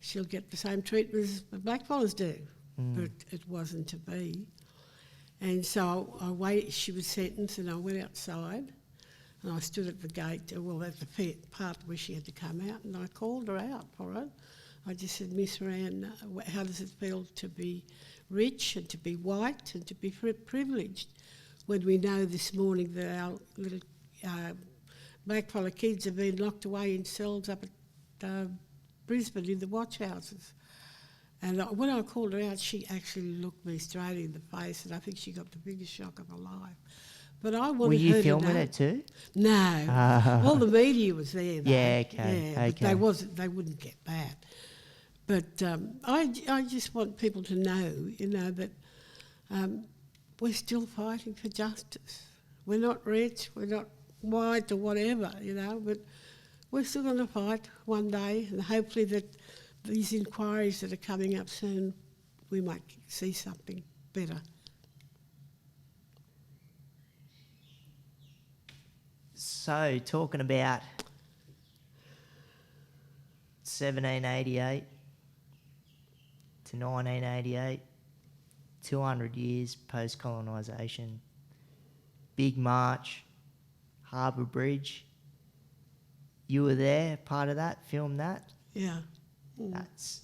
Speaker 2: she'll get the same treatment as the blackfellas do. But it wasn't to be. And so I waited. She was sentenced, and I went outside, and I stood at the gate, at the part where she had to come out, and I called her out for it. I just said, Miss Rand, how does it feel to be rich and to be white and to be privileged, when we know this morning that our little blackfella kids have been locked away in cells up at Brisbane in the watch houses? And when I called her out, she actually looked me straight in the face, and I think she got the biggest shock of her life. But I wanted her to know. Were
Speaker 1: you filming it too?
Speaker 2: No. All the media was there, though.
Speaker 1: Yeah, okay.
Speaker 2: Yeah, okay. But they wouldn't get that. But I just want people to know, that we're still fighting for justice. We're not rich, we're not white or whatever, but we're still going to fight one day, and hopefully that these inquiries that are coming up soon, we might see something better.
Speaker 1: So, talking about 1788 to 1988, 200 years post-colonisation. Big march, Harbour Bridge. You were there, part of that, filmed that?
Speaker 2: Yeah.
Speaker 1: That's...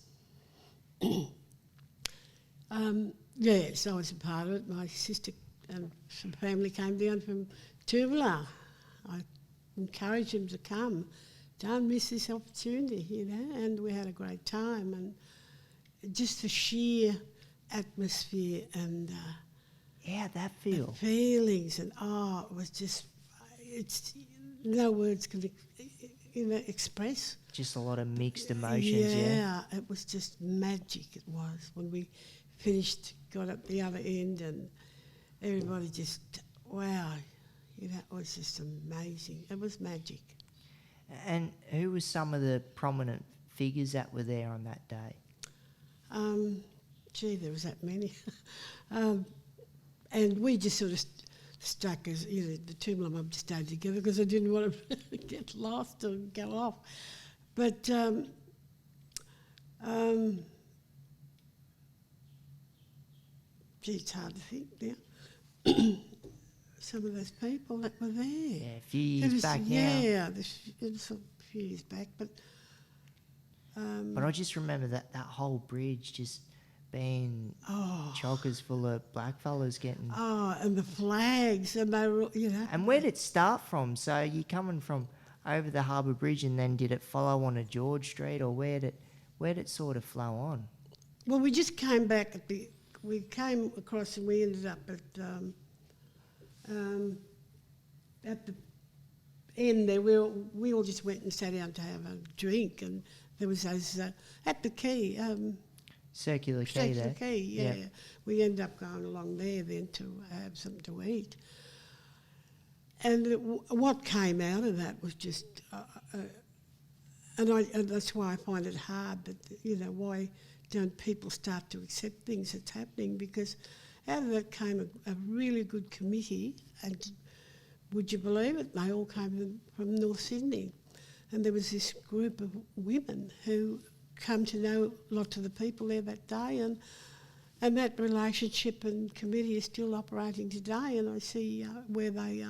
Speaker 2: Yes, I was a part of it. My sister and some family came down from Toowoomba. I encouraged them to come. Don't miss this opportunity, you know, and we had a great time. And just the sheer atmosphere and
Speaker 1: How'd that feel?
Speaker 2: the feelings and it was just, it's no words can express.
Speaker 1: Just a lot of mixed emotions, yeah?
Speaker 2: Yeah, it was just magic, it was, when we finished, got at the other end and everybody just, wow, you know, it was just amazing. It was magic.
Speaker 1: And who were some of the prominent figures that were there on that day?
Speaker 2: There was that many. And we just sort of stuck as, you know, the Toowoomba mob just stayed together because I didn't want to get lost or go off. But it's hard to think now. Some of those people that were there.
Speaker 1: Yeah, a few years back now.
Speaker 2: Yeah, it was a few years back, but...
Speaker 1: but I just remember that whole bridge just being chockers full of blackfellas getting...
Speaker 2: Oh, and the flags, and they were, you know...
Speaker 1: And where did it start from? So you coming from over the Harbour Bridge and then did it follow on to George Street, or where did it sort of flow on?
Speaker 2: Well, we just came back we came across and we ended up at the end there. We all just went and sat down to have a drink, and there was those at the quay.
Speaker 1: Circular quay there.
Speaker 2: Quay, yeah. Yep. We ended up going along there then to have something to eat. And what came out of that was just, and that's why I find it hard that, you know, why don't people start to accept things that's happening? Because out of that came a really good committee, and would you believe it? They all came from North Sydney. And there was this group of women who come to know lots of the people there that day, and that relationship and committee is still operating today. And I see where they,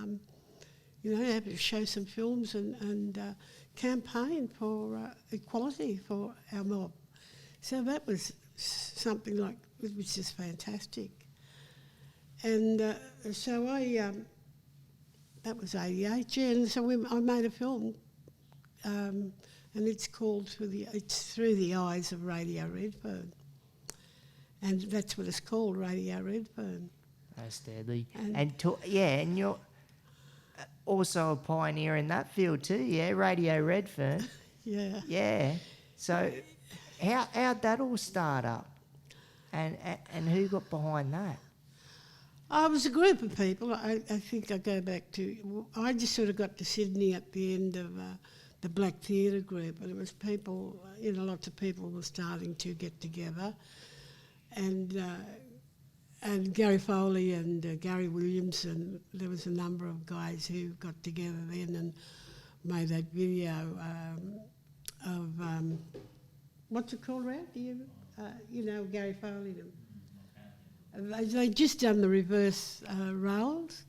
Speaker 2: you know, have to show some films and campaign for equality for our mob. So that was something like, it was just fantastic. And so that was 88, yeah, and so I made a film, and it's called Through the Eyes of Radio Redfern. And that's what it's called, Radio Redfern.
Speaker 1: That's deadly. And you're also a pioneer in that field too, yeah, Radio Redfern.
Speaker 2: Yeah.
Speaker 1: Yeah. So how'd that all start up? And who got behind that?
Speaker 2: It was a group of people. I think I go back to... I just sort of got to Sydney at the end of the Black Theatre group, and it was people, you know, lots of people were starting to get together. And Gary Foley and Gary Williams, and there was a number of guys who got together then and made that video of... what's it called, Rad? You know, Gary Foley. They just done the reverse rails.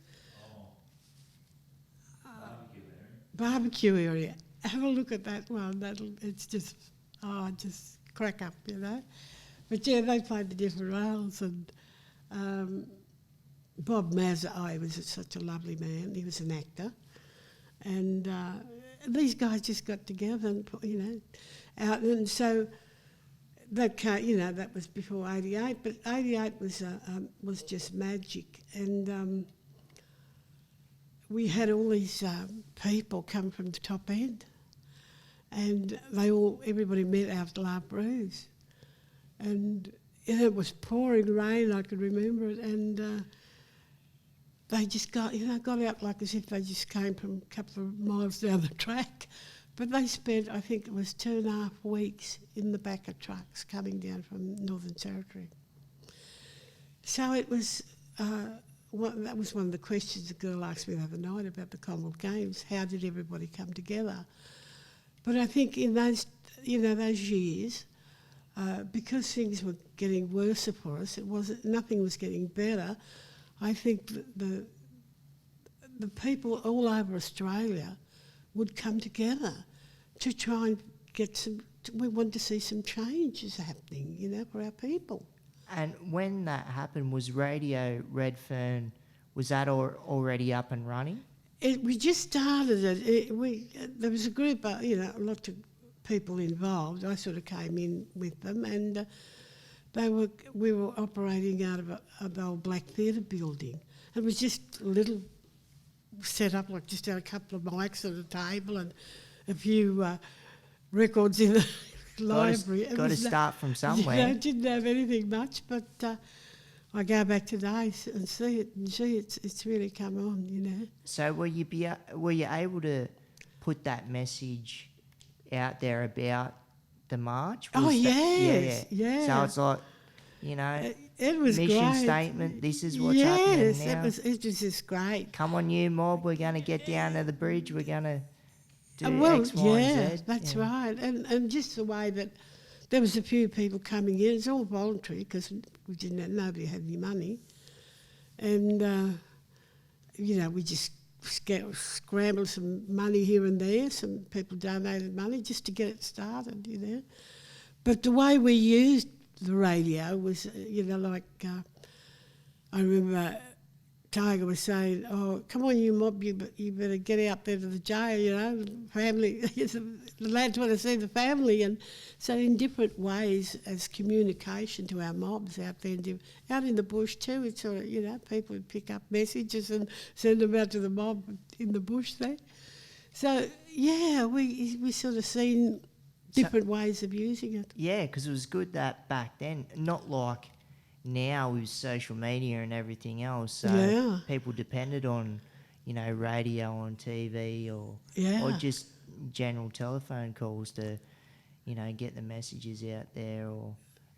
Speaker 2: Barbecue area. Have a look at that one. It's just, just crack up, you know. But yeah, they played the different rails, and Bob Mazza, he was such a lovely man. He was an actor, and these guys just got together and, you know, out, and so. That was before 88, but 88 was just magic, and we had all these people come from the top end, and everybody met after La Bruce, and it was pouring rain, I can remember it, and they just got out like as if they just came from a couple of miles down the track. But they spent, I think it was 2.5 weeks in the back of trucks coming down from Northern Territory. So it was, that was one of the questions the girl asked me the other night about the Commonwealth Games. How did everybody come together? But I think in those years, because things were getting worse for us, nothing was getting better. I think the people all over Australia would come together to try and get some. We wanted to see some changes happening, for our people.
Speaker 1: And when that happened, was Radio Redfern, was that already up and running?
Speaker 2: We just started it. There was a group, lots of people involved. I sort of came in with them, and we were operating out of the old Black Theatre building. It was just a little set up, like just had a couple of mics at a table and a few records in the library.
Speaker 1: Got to start from somewhere.
Speaker 2: I didn't have anything much, but I go back today and see it, and it's really come on,
Speaker 1: So were you able to put that message out there about the march?
Speaker 2: Yeah.
Speaker 1: So it's like,
Speaker 2: it was
Speaker 1: mission
Speaker 2: great.
Speaker 1: statement. This is what's happening now.
Speaker 2: Yes, it was just great.
Speaker 1: Come on, you mob. We're going to get down to the bridge. We're going to do X, Y, and Z.
Speaker 2: That's right. And just the way that there was a few people coming in. It's all voluntary because nobody had any money, and we just scrambled some money here and there. Some people donated money just to get it started, But the way we used the radio was, I remember Tiger was saying, "Oh, come on, you mob, you better get out there to the jail, family, the lads want to see the family." And so in different ways as communication to our mobs out there, out in the bush too, it's sort of, people would pick up messages and send them out to the mob in the bush there. So, yeah, we sort of seen different ways of using it.
Speaker 1: Yeah, because it was good that back then, not like now with social media and everything else. So people depended on, radio and TV or just general telephone calls to, get the messages out there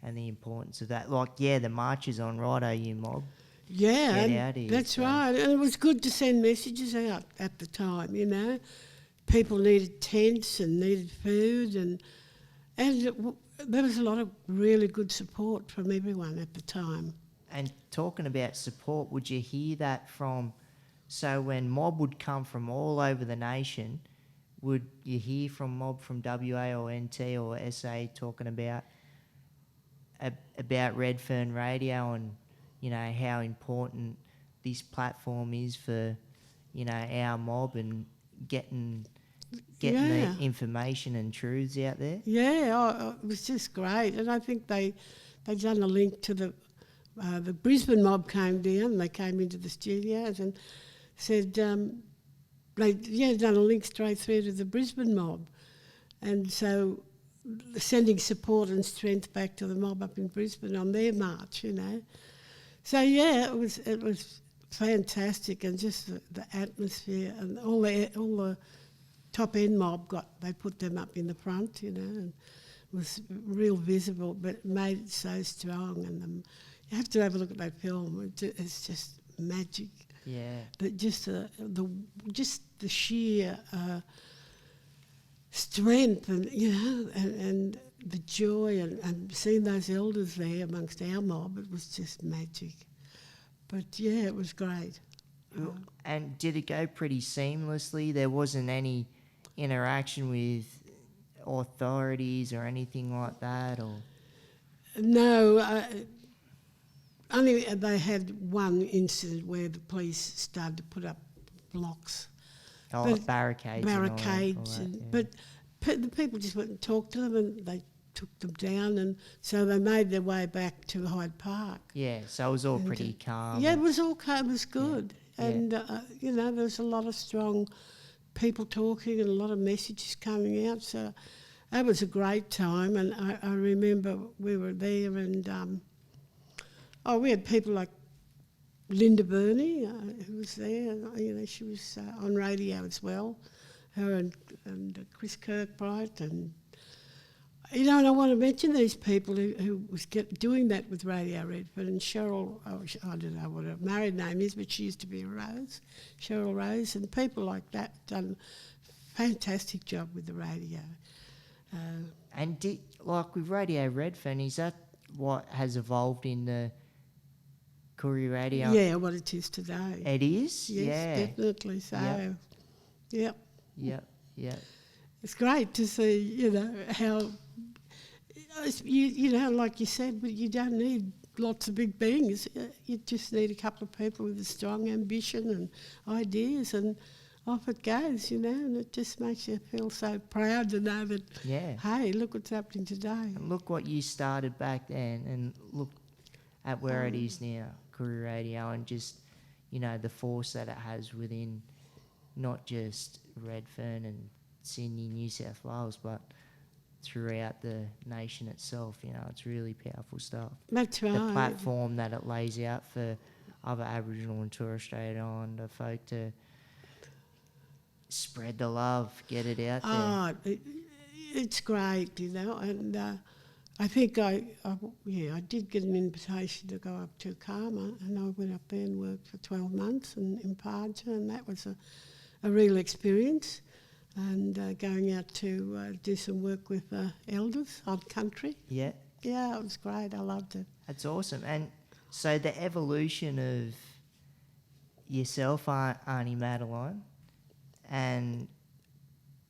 Speaker 1: and the importance of that. Like, the marches on Righto You Mob.
Speaker 2: Yeah,
Speaker 1: Get out here,
Speaker 2: that's right. And it was good to send messages out at the time, People needed tents and needed food and there was a lot of really good support from everyone at the time.
Speaker 1: And talking about support, would you hear that so when mob would come from all over the nation, would you hear from mob from WA or NT or SA talking about Redfern Radio and, how important this platform is for, our mob and getting the information and truths out there?
Speaker 2: Yeah, it was just great. And I think they done a link to the Brisbane mob came down. They came into the studios and said they done a link straight through to the Brisbane mob, and so sending support and strength back to the mob up in Brisbane on their march. So it was fantastic, and just the atmosphere and all the top end mob they put them up in the front, and it was real visible, but it made it so strong. And you have to have a look at that film. It's just magic.
Speaker 1: Yeah.
Speaker 2: But just the sheer strength and and the joy and seeing those elders there amongst our mob, it was just magic. But it was great.
Speaker 1: And did it go pretty seamlessly? There wasn't any interaction with authorities or anything like that, or?
Speaker 2: No, only they had one incident where the police started to put up blocks.
Speaker 1: Barricades.
Speaker 2: Barricades, but the people just went and talked to them, and they took them down, and so they made their way back to Hyde Park.
Speaker 1: Yeah, so it was all pretty calm.
Speaker 2: Yeah, it was all calm. It was good, and there was a lot of strong people talking and a lot of messages coming out. So that was a great time, and I remember we were there, and we had people like Linda Burney, who was there. She was on radio as well. Her and Chris Kirkbright, and and I want to mention these people who was doing that with Radio Redfern, and Cheryl. I don't know what her married name is, but she used to be Cheryl Rose, and people like that done a fantastic job with the radio.
Speaker 1: And like with Radio Redfern, is that what has evolved in the Koori Radio?
Speaker 2: Yeah, what it is today.
Speaker 1: It is?
Speaker 2: Yes,
Speaker 1: Yeah.
Speaker 2: definitely so. Yep.
Speaker 1: Yep.
Speaker 2: It's great to see, how, like you said, but you don't need lots of big things. You just need a couple of people with a strong ambition and ideas, and off it goes, and it just makes you feel so proud to know that, hey, look what's happening today.
Speaker 1: And look what you started back then, and look at where it is now, Koori Radio, and just, the force that it has within not just Redfern and Sydney, New South Wales, but throughout the nation itself. It's really powerful stuff.
Speaker 2: That's right.
Speaker 1: The platform that it lays out for other Aboriginal and Torres Strait Islander folk to spread the love, get it out there.
Speaker 2: It's great, and I think I did get an invitation to go up to Karma, and I went up there and worked for 12 months in Parja, and that was a real experience. And going out to do some work with elders on country. Yeah, it was great. I loved it.
Speaker 1: That's awesome. And so the evolution of yourself, Aunty Madeline, and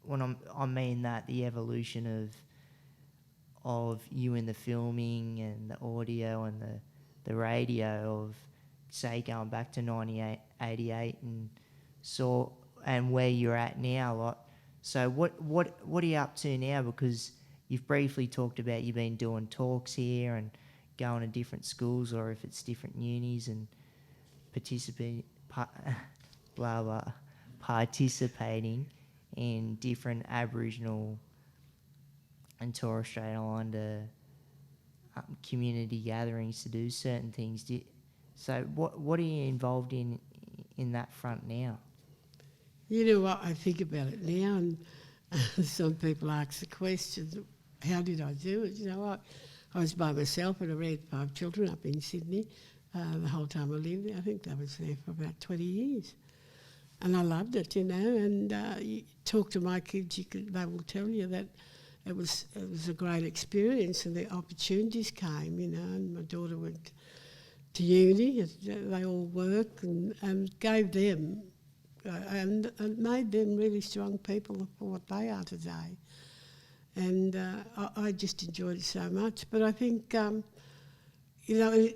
Speaker 1: when I mean that, the evolution of you in the filming and the audio and the radio of, say, going back to 1988 and where you're at now, like. So what are you up to now? Because you've briefly talked about you've been doing talks here and going to different schools, or if it's different unis, and participating in different Aboriginal and Torres Strait Islander community gatherings to do certain things. So what are you involved in that front now?
Speaker 2: You know what, I think about it now, and some people ask the question, how did I do it? I was by myself, and I reared 5 children up in Sydney the whole time I lived there. I think I was there for about 20 years. And I loved it, and you talk to my kids, they will tell you that it was a great experience, and the opportunities came, and my daughter went to uni, they all work, and gave them and made them really strong people for what they are today. And I just enjoyed it so much. But I think, I know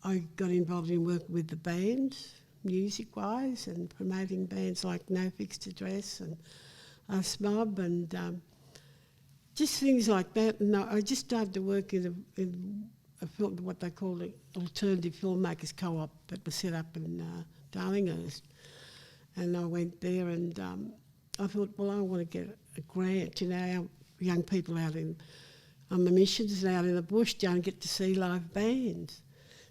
Speaker 2: I got involved in work with the bands, music-wise, and promoting bands like No Fixed Address and Us Mob, and just things like that. And I just started to work in a film, what they call an alternative filmmakers co-op that was set up in Darlinghurst. And I went there, and I thought, well, I want to get a grant. Our young people out on the missions and out in the bush don't get to see live bands.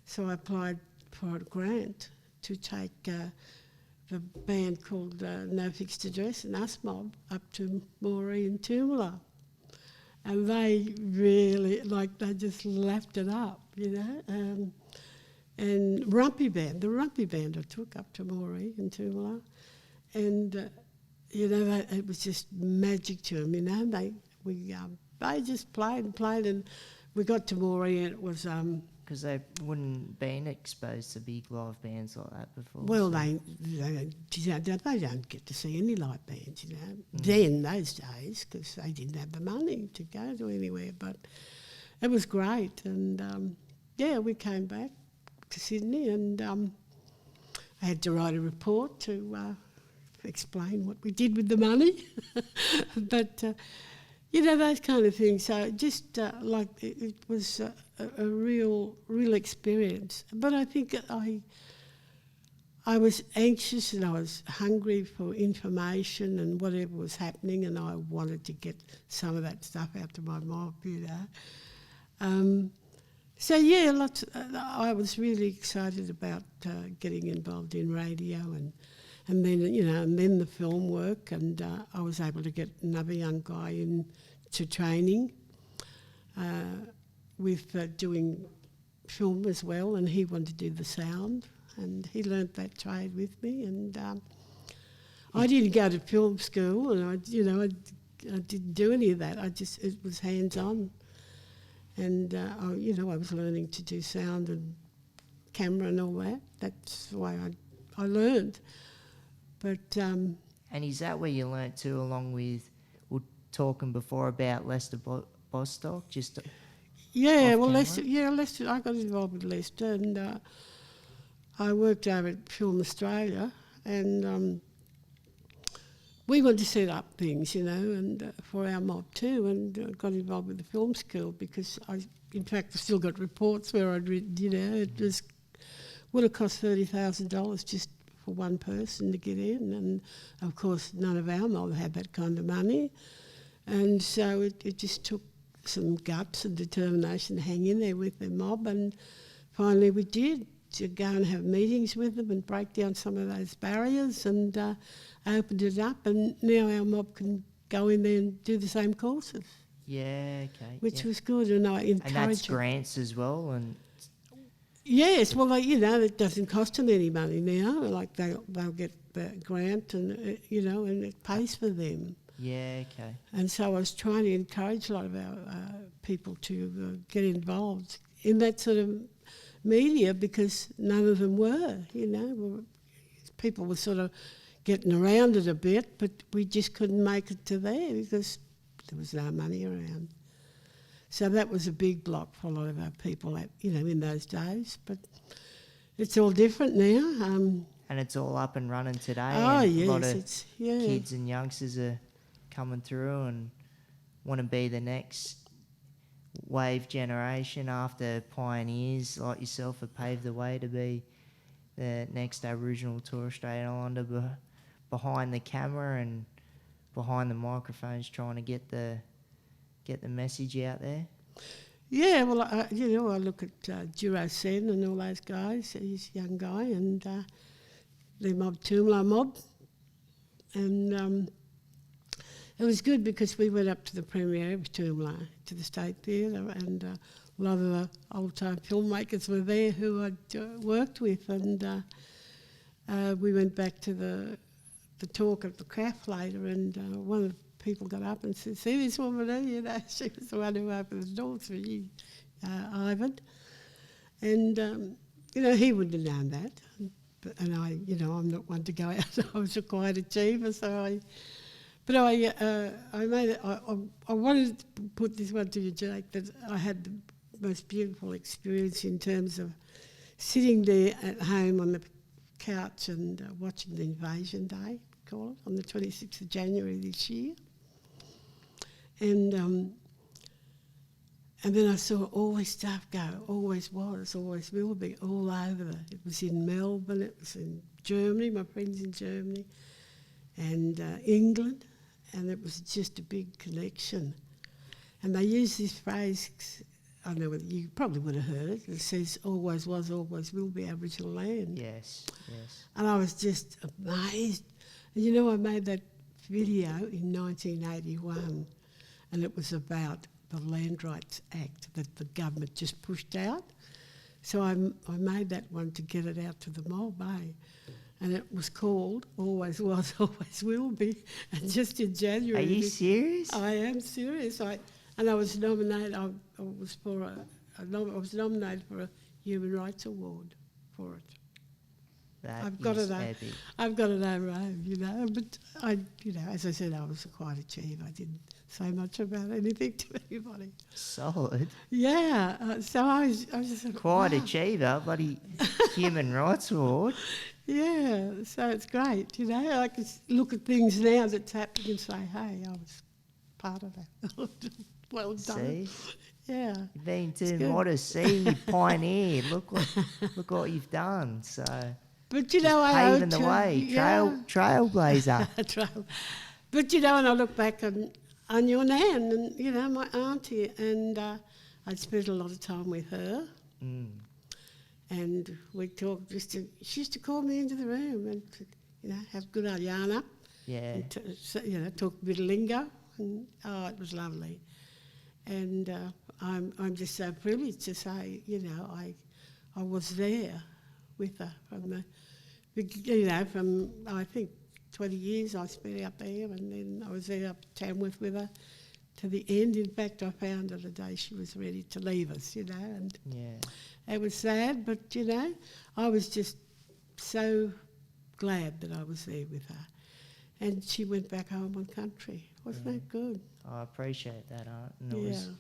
Speaker 2: So I applied for a grant to take the band called No Fixed Address and Us Mob up to Moree and Toomala. And they really, they just lapped it up, and the Rumpy Band I took up to Moree and Toomala. And, it was just magic to them, they just played, and we got to Moree, and it was...
Speaker 1: Because they wouldn't been exposed to big live bands like that before.
Speaker 2: Well, they don't get to see any live bands, then, those days, because they didn't have the money to go to anywhere. But it was great. And, we came back to Sydney, and I had to write a report to explain what we did with the money. But... those kind of things. So just it was a real experience. But I think I was anxious, and I was hungry for information and whatever was happening, and I wanted to get some of that stuff out to my mob, I was really excited about getting involved in radio, and then the film work, and I was able to get another young guy into training with doing film as well, and he wanted to do the sound, and he learnt that trade with me. And I didn't go to film school, and I didn't do any of that. It was hands-on. And, I was learning to do sound and camera and all that. That's the way I learned. But...
Speaker 1: and is that where you learnt too, along with, we were talking before about Lester Bostock, just
Speaker 2: yeah, well,
Speaker 1: camera?
Speaker 2: Lester, I got involved with Lester, and I worked over at Film Australia, and we wanted to set up things, and for our mob too, and got involved with the film school because in fact, I've still got reports where I'd written, it would have cost $30,000 just for one person to get in, and of course none of our mob had that kind of money, and so it just took some guts and determination to hang in there with their mob, and finally we did, to go and have meetings with them and break down some of those barriers, and opened it up, and now our mob can go in there and do the same courses.
Speaker 1: Yeah, okay.
Speaker 2: Which was good, and I encourage
Speaker 1: and that's grants as well, and...
Speaker 2: Yes, well, it doesn't cost them any money now. Like they'll get the grant, and and it pays for them.
Speaker 1: Yeah, okay.
Speaker 2: And so I was trying to encourage a lot of our people to get involved in that sort of media because none of them were. People were sort of getting around it a bit, but we just couldn't make it to there because there was no money around. So that was a big block for a lot of our people, in those days. But it's all different now.
Speaker 1: And it's all up and running today.
Speaker 2: Oh,
Speaker 1: and
Speaker 2: yes.
Speaker 1: A lot of kids and youngsters are coming through and want to be the next wave generation after pioneers like yourself have paved the way to be the next Aboriginal Torres Strait Islander behind the camera and behind the microphones trying to get the message out there.
Speaker 2: Yeah, well, I look at Duro Sen and all those guys. He's a young guy, and the mob, Toomla mob. And it was good because we went up to the premiere of Toomla, to the State Theatre, and a lot of the old-time filmmakers were there who I'd worked with, and we went back to the talk at the craft later, and one of the people got up and said, "See this woman there? She was the one who opened the doors for you, Ivan." And he wouldn't have known that. And I'm not one to go out. I was a quiet achiever, so I made it. I wanted to put this one to you, Jake, that I had the most beautiful experience in terms of sitting there at home on the couch and watching the Invasion Day, call it, on the 26th of January this year. And then I saw all this stuff go, always was, always will be, all over. It was in Melbourne, it was in Germany, my friends in Germany, and England, and it was just a big connection. And they use this phrase, I don't know whether you probably would have heard it, it says, always was, always will be Aboriginal land.
Speaker 1: Yes, yes.
Speaker 2: And I was just amazed. And I made that video in 1981, and it was about the Land Rights Act that the government just pushed out. So I made that one to get it out to the mob, and it was called Always Was, Always Will Be, and just in January.
Speaker 1: Are you serious?
Speaker 2: I am serious. I was nominated. I was nominated for a Human Rights Award for it. I've got it over home, but as I said, I was a quiet achiever. I didn't say much about anything to anybody.
Speaker 1: Solid.
Speaker 2: Yeah, so I was just like,
Speaker 1: quiet
Speaker 2: wow.
Speaker 1: achiever, bloody Human Rights Award.
Speaker 2: Yeah, so it's great, I can look at things now that's happening and say, hey, I was part of that. Well done.
Speaker 1: See?
Speaker 2: Yeah.
Speaker 1: You've been too modest. See, you pioneered. Look what you've done. So,
Speaker 2: but
Speaker 1: I paving the way, trailblazer.
Speaker 2: But and I look back on your nan and my auntie, and I'd spent a lot of time with her.
Speaker 1: Mm.
Speaker 2: And we talked. She used to call me into the room and have a good old yarn up.
Speaker 1: Yeah.
Speaker 2: And talk a bit of lingo, and it was lovely. And I'm just so privileged to say, I was there with her from I think 20 years I spent out there, and then I was there up at Tamworth with her to the end. In fact, I found her the day she was ready to leave us, you know, and it was sad, but, you know, I was just so glad that I was there with her. And she went back home on country. Wasn't that good?
Speaker 1: I appreciate that, Aunt. And it was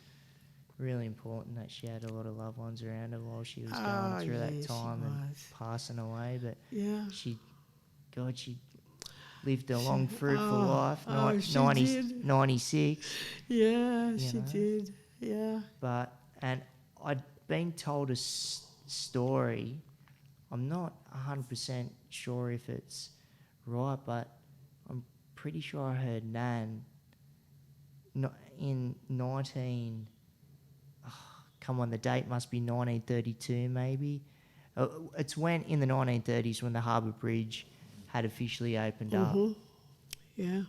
Speaker 1: really important that she had a lot of loved ones around her while she was going through that time and passing away. But she lived a long, fruitful life, 96.
Speaker 2: Yeah, she did, yeah.
Speaker 1: And I'd been told a story. I'm not 100% sure if it's right, but I'm pretty sure I heard Nan in come on, the date must be 1932 maybe. It's when, in the 1930s, when the Harbour Bridge had officially opened up.
Speaker 2: Yeah.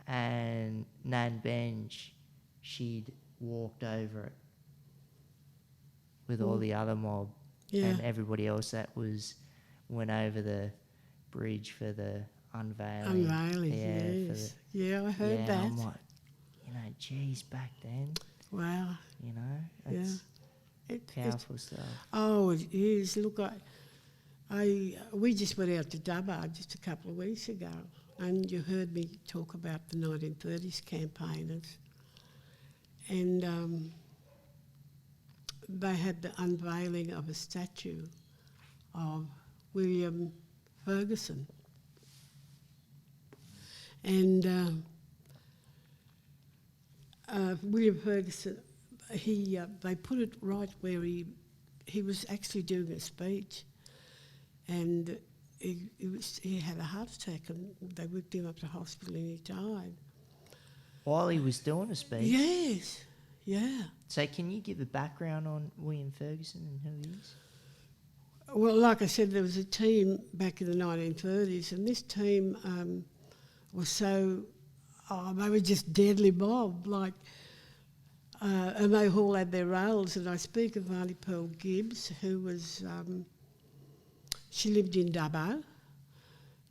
Speaker 1: And Nan Benj, she'd walked over it with all the other mob and everybody else that went over the bridge for the unveiling.
Speaker 2: Yes. I heard that.
Speaker 1: I'm like, you know, geez, back then.
Speaker 2: Wow.
Speaker 1: You know, that's powerful stuff.
Speaker 2: Oh, it is. Look, we just went out to Dubbo just a couple of weeks ago, and you heard me talk about the 1930s campaigners, and they had the unveiling of a statue of William Ferguson, and William Ferguson, they put it right where he was actually doing a speech, and he had a heart attack, and they whipped him up to hospital and he died.
Speaker 1: While he was doing a speech?
Speaker 2: Yes, yeah.
Speaker 1: So can you give a background on William Ferguson and who he is?
Speaker 2: Well, like I said, there was a team back in the 1930s, and this team was so... they were just deadly mob, like... and they all had their roles, and I speak of Aunty Pearl Gibbs, who was... she lived in Dubbo,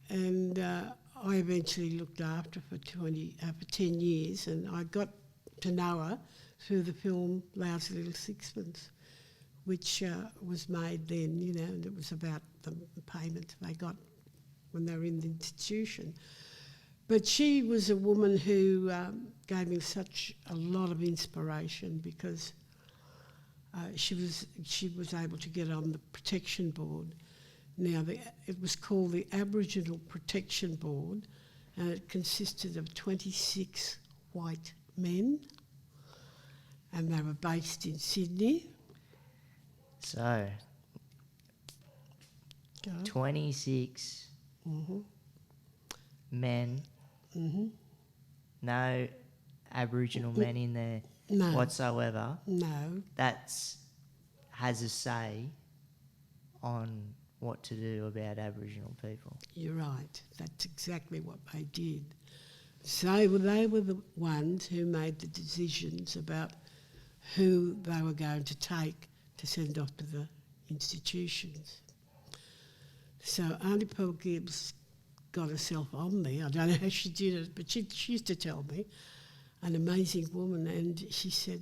Speaker 2: and I eventually looked after her for 10 years, and I got to know her through the film Lousy Little Sixpence, which was made then, you know, and it was about the payment they got when they were in the institution. But she was a woman who gave me such a lot of inspiration, because she was able to get on the protection board. Now, it was called the Aboriginal Protection Board, and it consisted of 26 white men, and they were based in Sydney.
Speaker 1: So, 26 men, no Aboriginal men in there whatsoever.
Speaker 2: No.
Speaker 1: Has a say on what to do about Aboriginal people.
Speaker 2: You're right. That's exactly what they did. So they were the ones who made the decisions about who they were going to take to send off to the institutions. So Aunty Pearl Gibbs got herself on there. I don't know how she did it, but she used to tell me, an amazing woman, and she said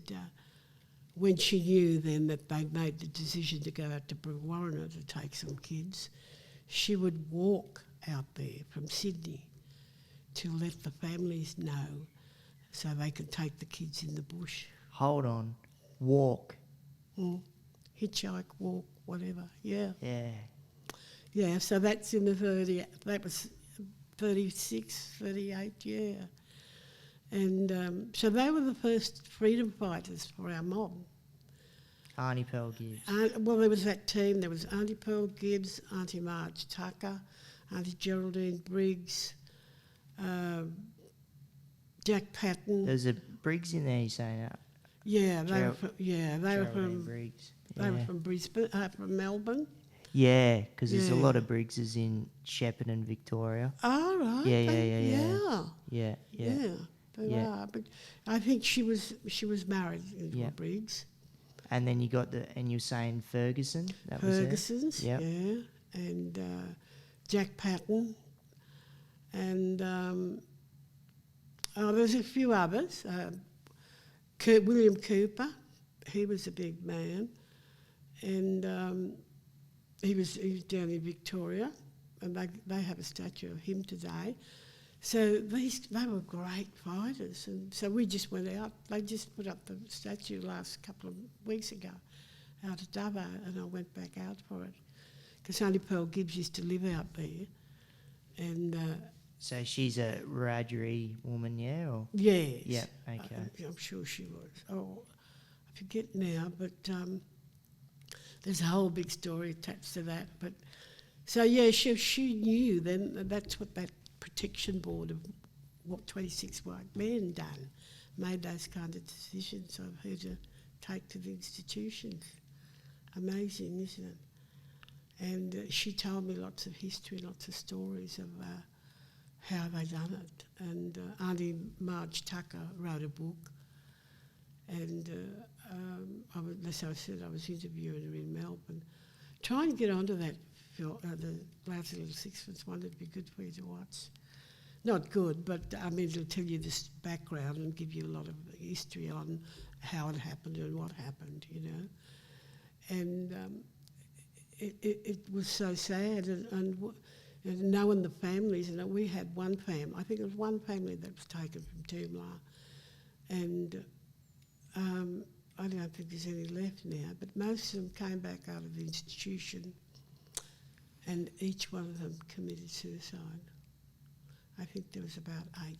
Speaker 2: when she knew then that they'd made the decision to go out to Brewarrina to take some kids, she would walk out there from Sydney to let the families know so they could take the kids in the bush.
Speaker 1: Hold on. Walk.
Speaker 2: Hitchhike, walk, whatever, yeah.
Speaker 1: Yeah.
Speaker 2: Yeah, so that's in the that was 36, 38, yeah. And so they were the first freedom fighters for our mob.
Speaker 1: Aunty Pearl Gibbs.
Speaker 2: Well, there was that team. There was Aunty Pearl Gibbs, Aunty Marge Tucker, Aunty Geraldine Briggs, Jack Patton.
Speaker 1: There's a Briggs in there, you saying that?
Speaker 2: Yeah, they were from
Speaker 1: Briggs.
Speaker 2: They were from Brisbane, from Melbourne.
Speaker 1: Yeah, because there's a lot of Briggses in Shepparton, Victoria.
Speaker 2: Oh, right.
Speaker 1: Yeah.
Speaker 2: They are. But I think she was married into a Briggs.
Speaker 1: And then you got and you're saying Ferguson?
Speaker 2: Ferguson's, yeah. And Jack Patton. And there's a few others. William Cooper, he was a big man, and he was down in Victoria, and they have a statue of him today. So they were great fighters, and so we just went out. They just put up the statue last couple of weeks ago out at Dubbo, and I went back out for it because Aunty Pearl Gibbs used to live out there, and
Speaker 1: So she's a Wiradjuri woman, yeah? Or?
Speaker 2: yes,
Speaker 1: Yeah, okay.
Speaker 2: I'm sure she was. Oh, I forget now, but there's a whole big story attached to that. But so yeah, she knew then that's what that protection board of what 26 white men done, made those kind of decisions of who to take to the institutions. Amazing, isn't it? And she told me lots of history, lots of stories of how they done it. And Aunty Marge Tucker wrote a book, and as I said, I was interviewing her in Melbourne. Try and get onto that, the Lousy Little Sixpence one. It'd be good for you to watch. Not good, but I mean, it'll tell you this background and give you a lot of history on how it happened and what happened, you know. And it was so sad, and knowing the families, and we had one family, I think it was one family that was taken from Toomla, and I don't think there's any left now, but most of them came back out of the institution, and each one of them committed suicide. I think there was about 8.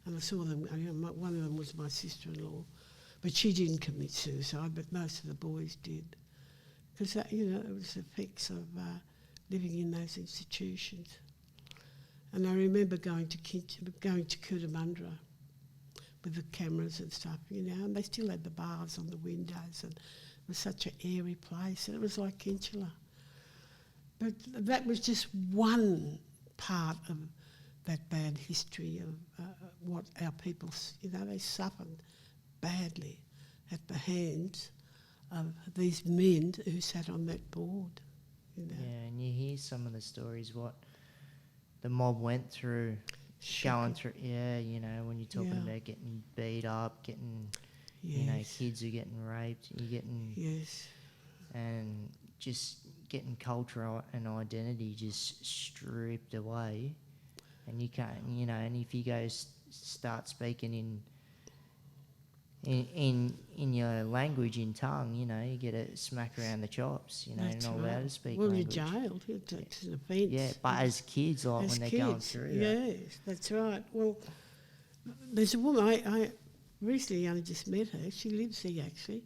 Speaker 2: And I saw them, one of them was my sister-in-law, but she didn't commit suicide, but most of the boys did. Because, you know, it was the effects of living in those institutions. And I remember going to Cootamundra with the cameras and stuff, you know, and they still had the bars on the windows, and it was such an airy place, and it was like Kinchela. But that was just one part of that bad history of what our people, you know, they suffered badly at the hands of these men who sat on that board, you know.
Speaker 1: Yeah, and you hear some of the stories what the mob went through, going through, yeah, you know, when you're talking about getting beat up, getting, you know, kids are getting raped, you're getting, and just getting culture and identity just stripped away, and you can't, you know, and if you go start speaking in your language, in tongue, you know, you get a smack around the chops, you know,
Speaker 2: That's
Speaker 1: you're not allowed to speak
Speaker 2: well,
Speaker 1: language.
Speaker 2: you're jailed, it's an offence.
Speaker 1: Yeah, but as kids, like when they're going through that.
Speaker 2: Yes, that's right. Well, there's a woman, I recently only just met her, she lives here actually.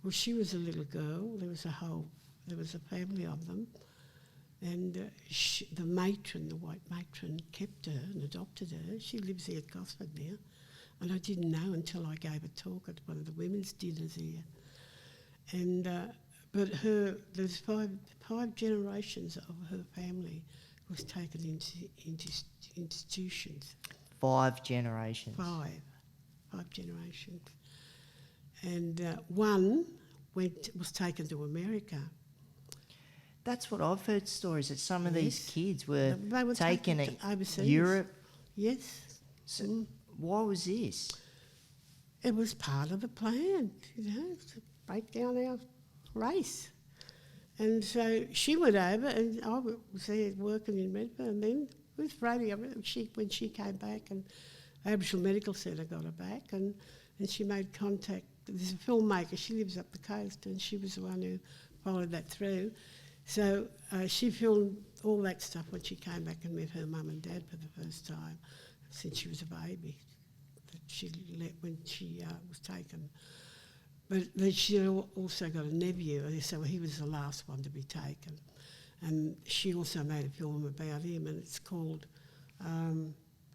Speaker 2: Well, she was a little girl, there was a family of them, and the matron, the white matron, kept her and adopted her. She lives here at Gosford now, and I didn't know until I gave a talk at one of the women's dinners here. And but there's five generations of her family was taken into institutions.
Speaker 1: 5 generations.
Speaker 2: Five generations, and one was taken to America.
Speaker 1: That's what I've heard stories, that some of these kids were taken to
Speaker 2: overseas.
Speaker 1: Europe.
Speaker 2: Yes.
Speaker 1: So why was this?
Speaker 2: It was part of the plan, you know, to break down our race. And so she went over, and I was there working in Redfern, and then with radio, when she came back, and Aboriginal Medical Centre got her back, and she made contact. There's a filmmaker, she lives up the coast, and she was the one who followed that through. So she filmed all that stuff when she came back and met her mum and dad for the first time since she was a baby, that she let when she was taken. But then she also got a nephew, so he was the last one to be taken. And she also made a film about him, and it's called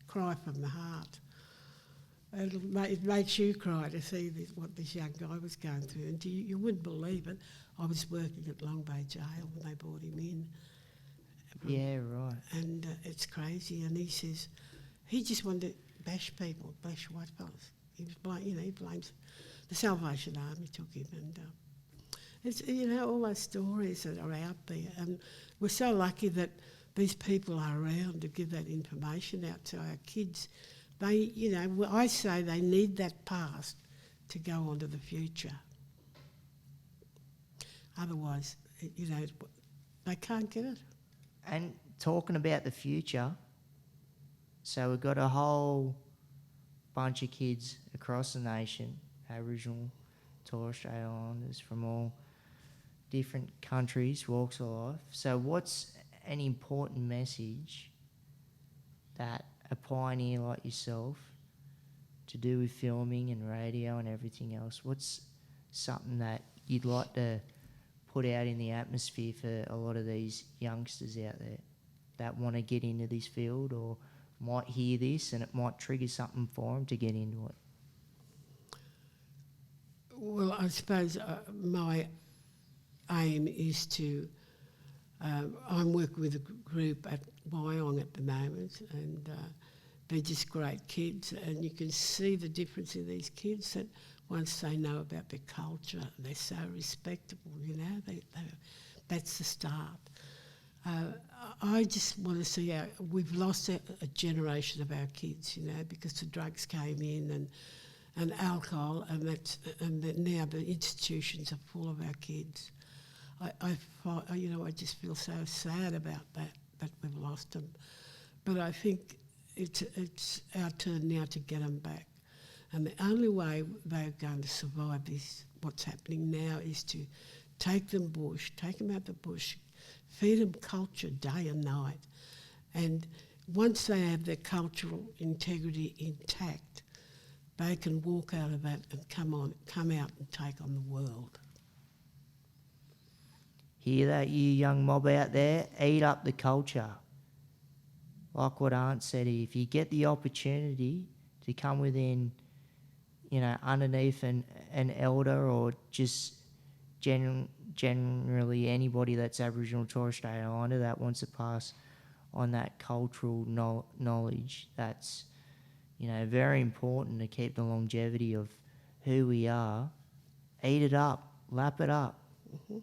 Speaker 2: Cry from the Heart. It makes you cry to see what this young guy was going through. And you wouldn't believe it, I was working at Long Bay Jail when they brought him in.
Speaker 1: Yeah, right.
Speaker 2: And it's crazy. And he says he just wanted to bash people, bash white fellas. He blames the Salvation Army took him, and it's, you know, all those stories that are out there. And we're so lucky that these people are around to give that information out to our kids. They, I say they need that past to go on to the future. Otherwise, they can't get it.
Speaker 1: And talking about the future, so we've got a whole bunch of kids across the nation, Aboriginal, Torres Strait Islanders from all different countries, walks of life. So what's an important message that a pioneer like yourself, to do with filming and radio and everything else, what's something that you'd like to put out in the atmosphere for a lot of these youngsters out there that want to get into this field or might hear this and it might trigger something for them to get into it?
Speaker 2: Well, I suppose my aim is to... I'm working with a group at Wyong at the moment, and they're just great kids, and you can see the difference in these kids that once they know about their culture, they're so respectable, that's the start. I just want to see we've lost a generation of our kids, because the drugs came in and alcohol, and now the institutions are full of our kids. I just feel so sad about that we've lost them. But I think it's our turn now to get them back. And the only way they're going to survive what's happening now is to take them out the bush, feed them culture day and night. And once they have their cultural integrity intact, they can walk out of that and come out and take on the world.
Speaker 1: Hear that, you young mob out there? Eat up the culture. Like what Aunt said, if you get the opportunity to come within, underneath an elder or just generally anybody that's Aboriginal Torres Strait Islander that wants to pass on that cultural knowledge, that's, very important to keep the longevity of who we are. Eat it up, lap it up.
Speaker 2: Mm-hmm.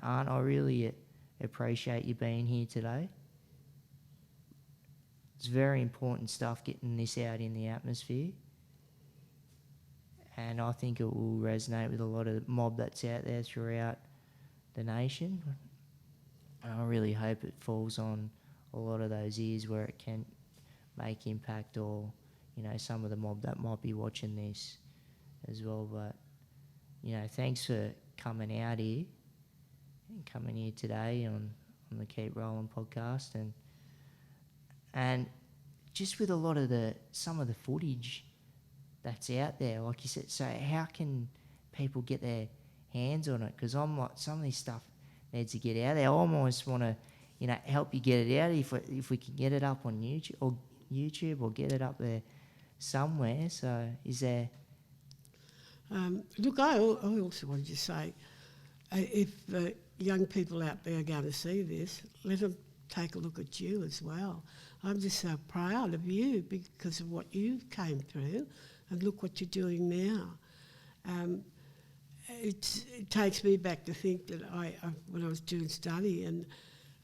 Speaker 1: Aunt, I really appreciate you being here today. It's very important stuff, getting this out in the atmosphere. And I think it will resonate with a lot of the mob that's out there throughout the nation. And I really hope it falls on a lot of those ears where it can make impact, or, some of the mob that might be watching this as well. But, thanks for coming out here and coming here today on the Keep Rolling podcast, and just with a lot of some of the footage that's out there, like you said. So how can people get their hands on it? Because I'm like, some of this stuff needs to get out there. I almost want to, help you get it out if we can get it up on YouTube or get it up there somewhere. So is there...
Speaker 2: Look, I also wanted to say, if young people out there are going to see this, let them take a look at you as well. I'm just so proud of you because of what you came through, and look what you're doing now. It takes me back to think that when I was doing study, and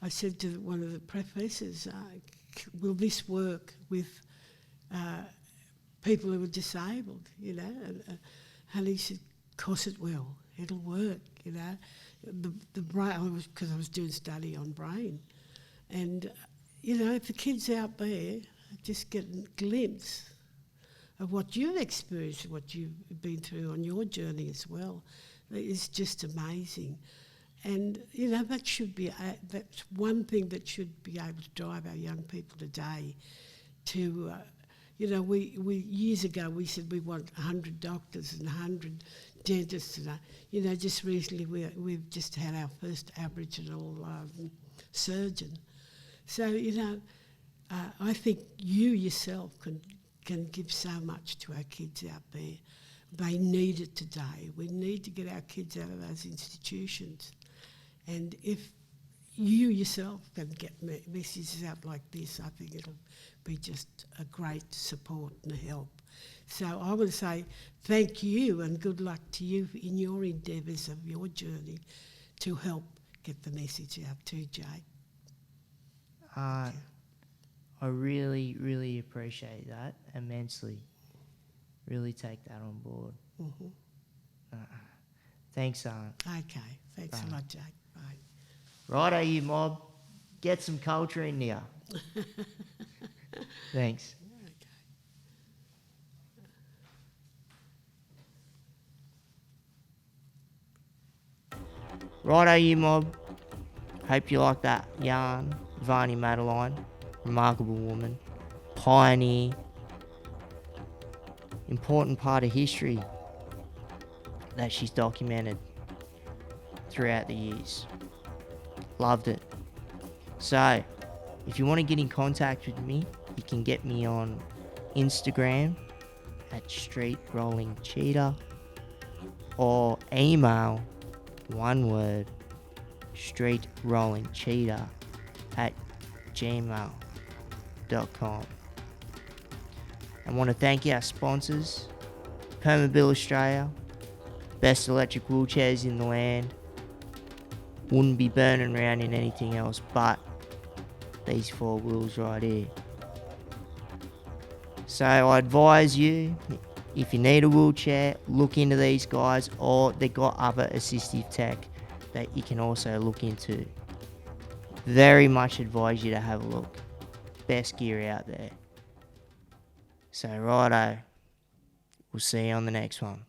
Speaker 2: I said to one of the professors, will this work with people who are disabled, and he said, of course it will. It'll work, The brain, because I was doing study on brain. And, if the kids out there just get a glimpse of what you've experienced, what you've been through on your journey as well, it's just amazing. And, that should be, that's one thing that should be able to drive our young people today to... we years ago we said we want 100 doctors and 100 dentists. And, just recently we've just had our first Aboriginal surgeon. So, I think you yourself can give so much to our kids out there. They need it today. We need to get our kids out of those institutions. And if you yourself can get messages out like this, I think it'll be just a great support and help. So I want to say thank you and good luck to you in your endeavours of your journey to help get the message out too, Jake.
Speaker 1: I really, really appreciate that immensely. Really take that on board. Thanks, Aunt.
Speaker 2: Okay, thanks a lot, Jake. Bye.
Speaker 1: Righto, you mob. Get some culture in here. Thanks. Righto, you mob. Hope you like that yarn of Aunty Madeline. Remarkable woman. Pioneer. Important part of history that she's documented throughout the years. Loved it. So, if you want to get in contact with me, you can get me on Instagram at Street Rolling Cheetah or email, one word, streetrollingcheetah at gmail.com. I want to thank our sponsors, Permobil Australia, best electric wheelchairs in the land. Wouldn't be burning around in anything else but these 4 wheels right here. So I advise you, if you need a wheelchair, look into these guys, or they've got other assistive tech that you can also look into. Very much advise you to have a look. Best gear out there. So righto, we'll see you on the next one.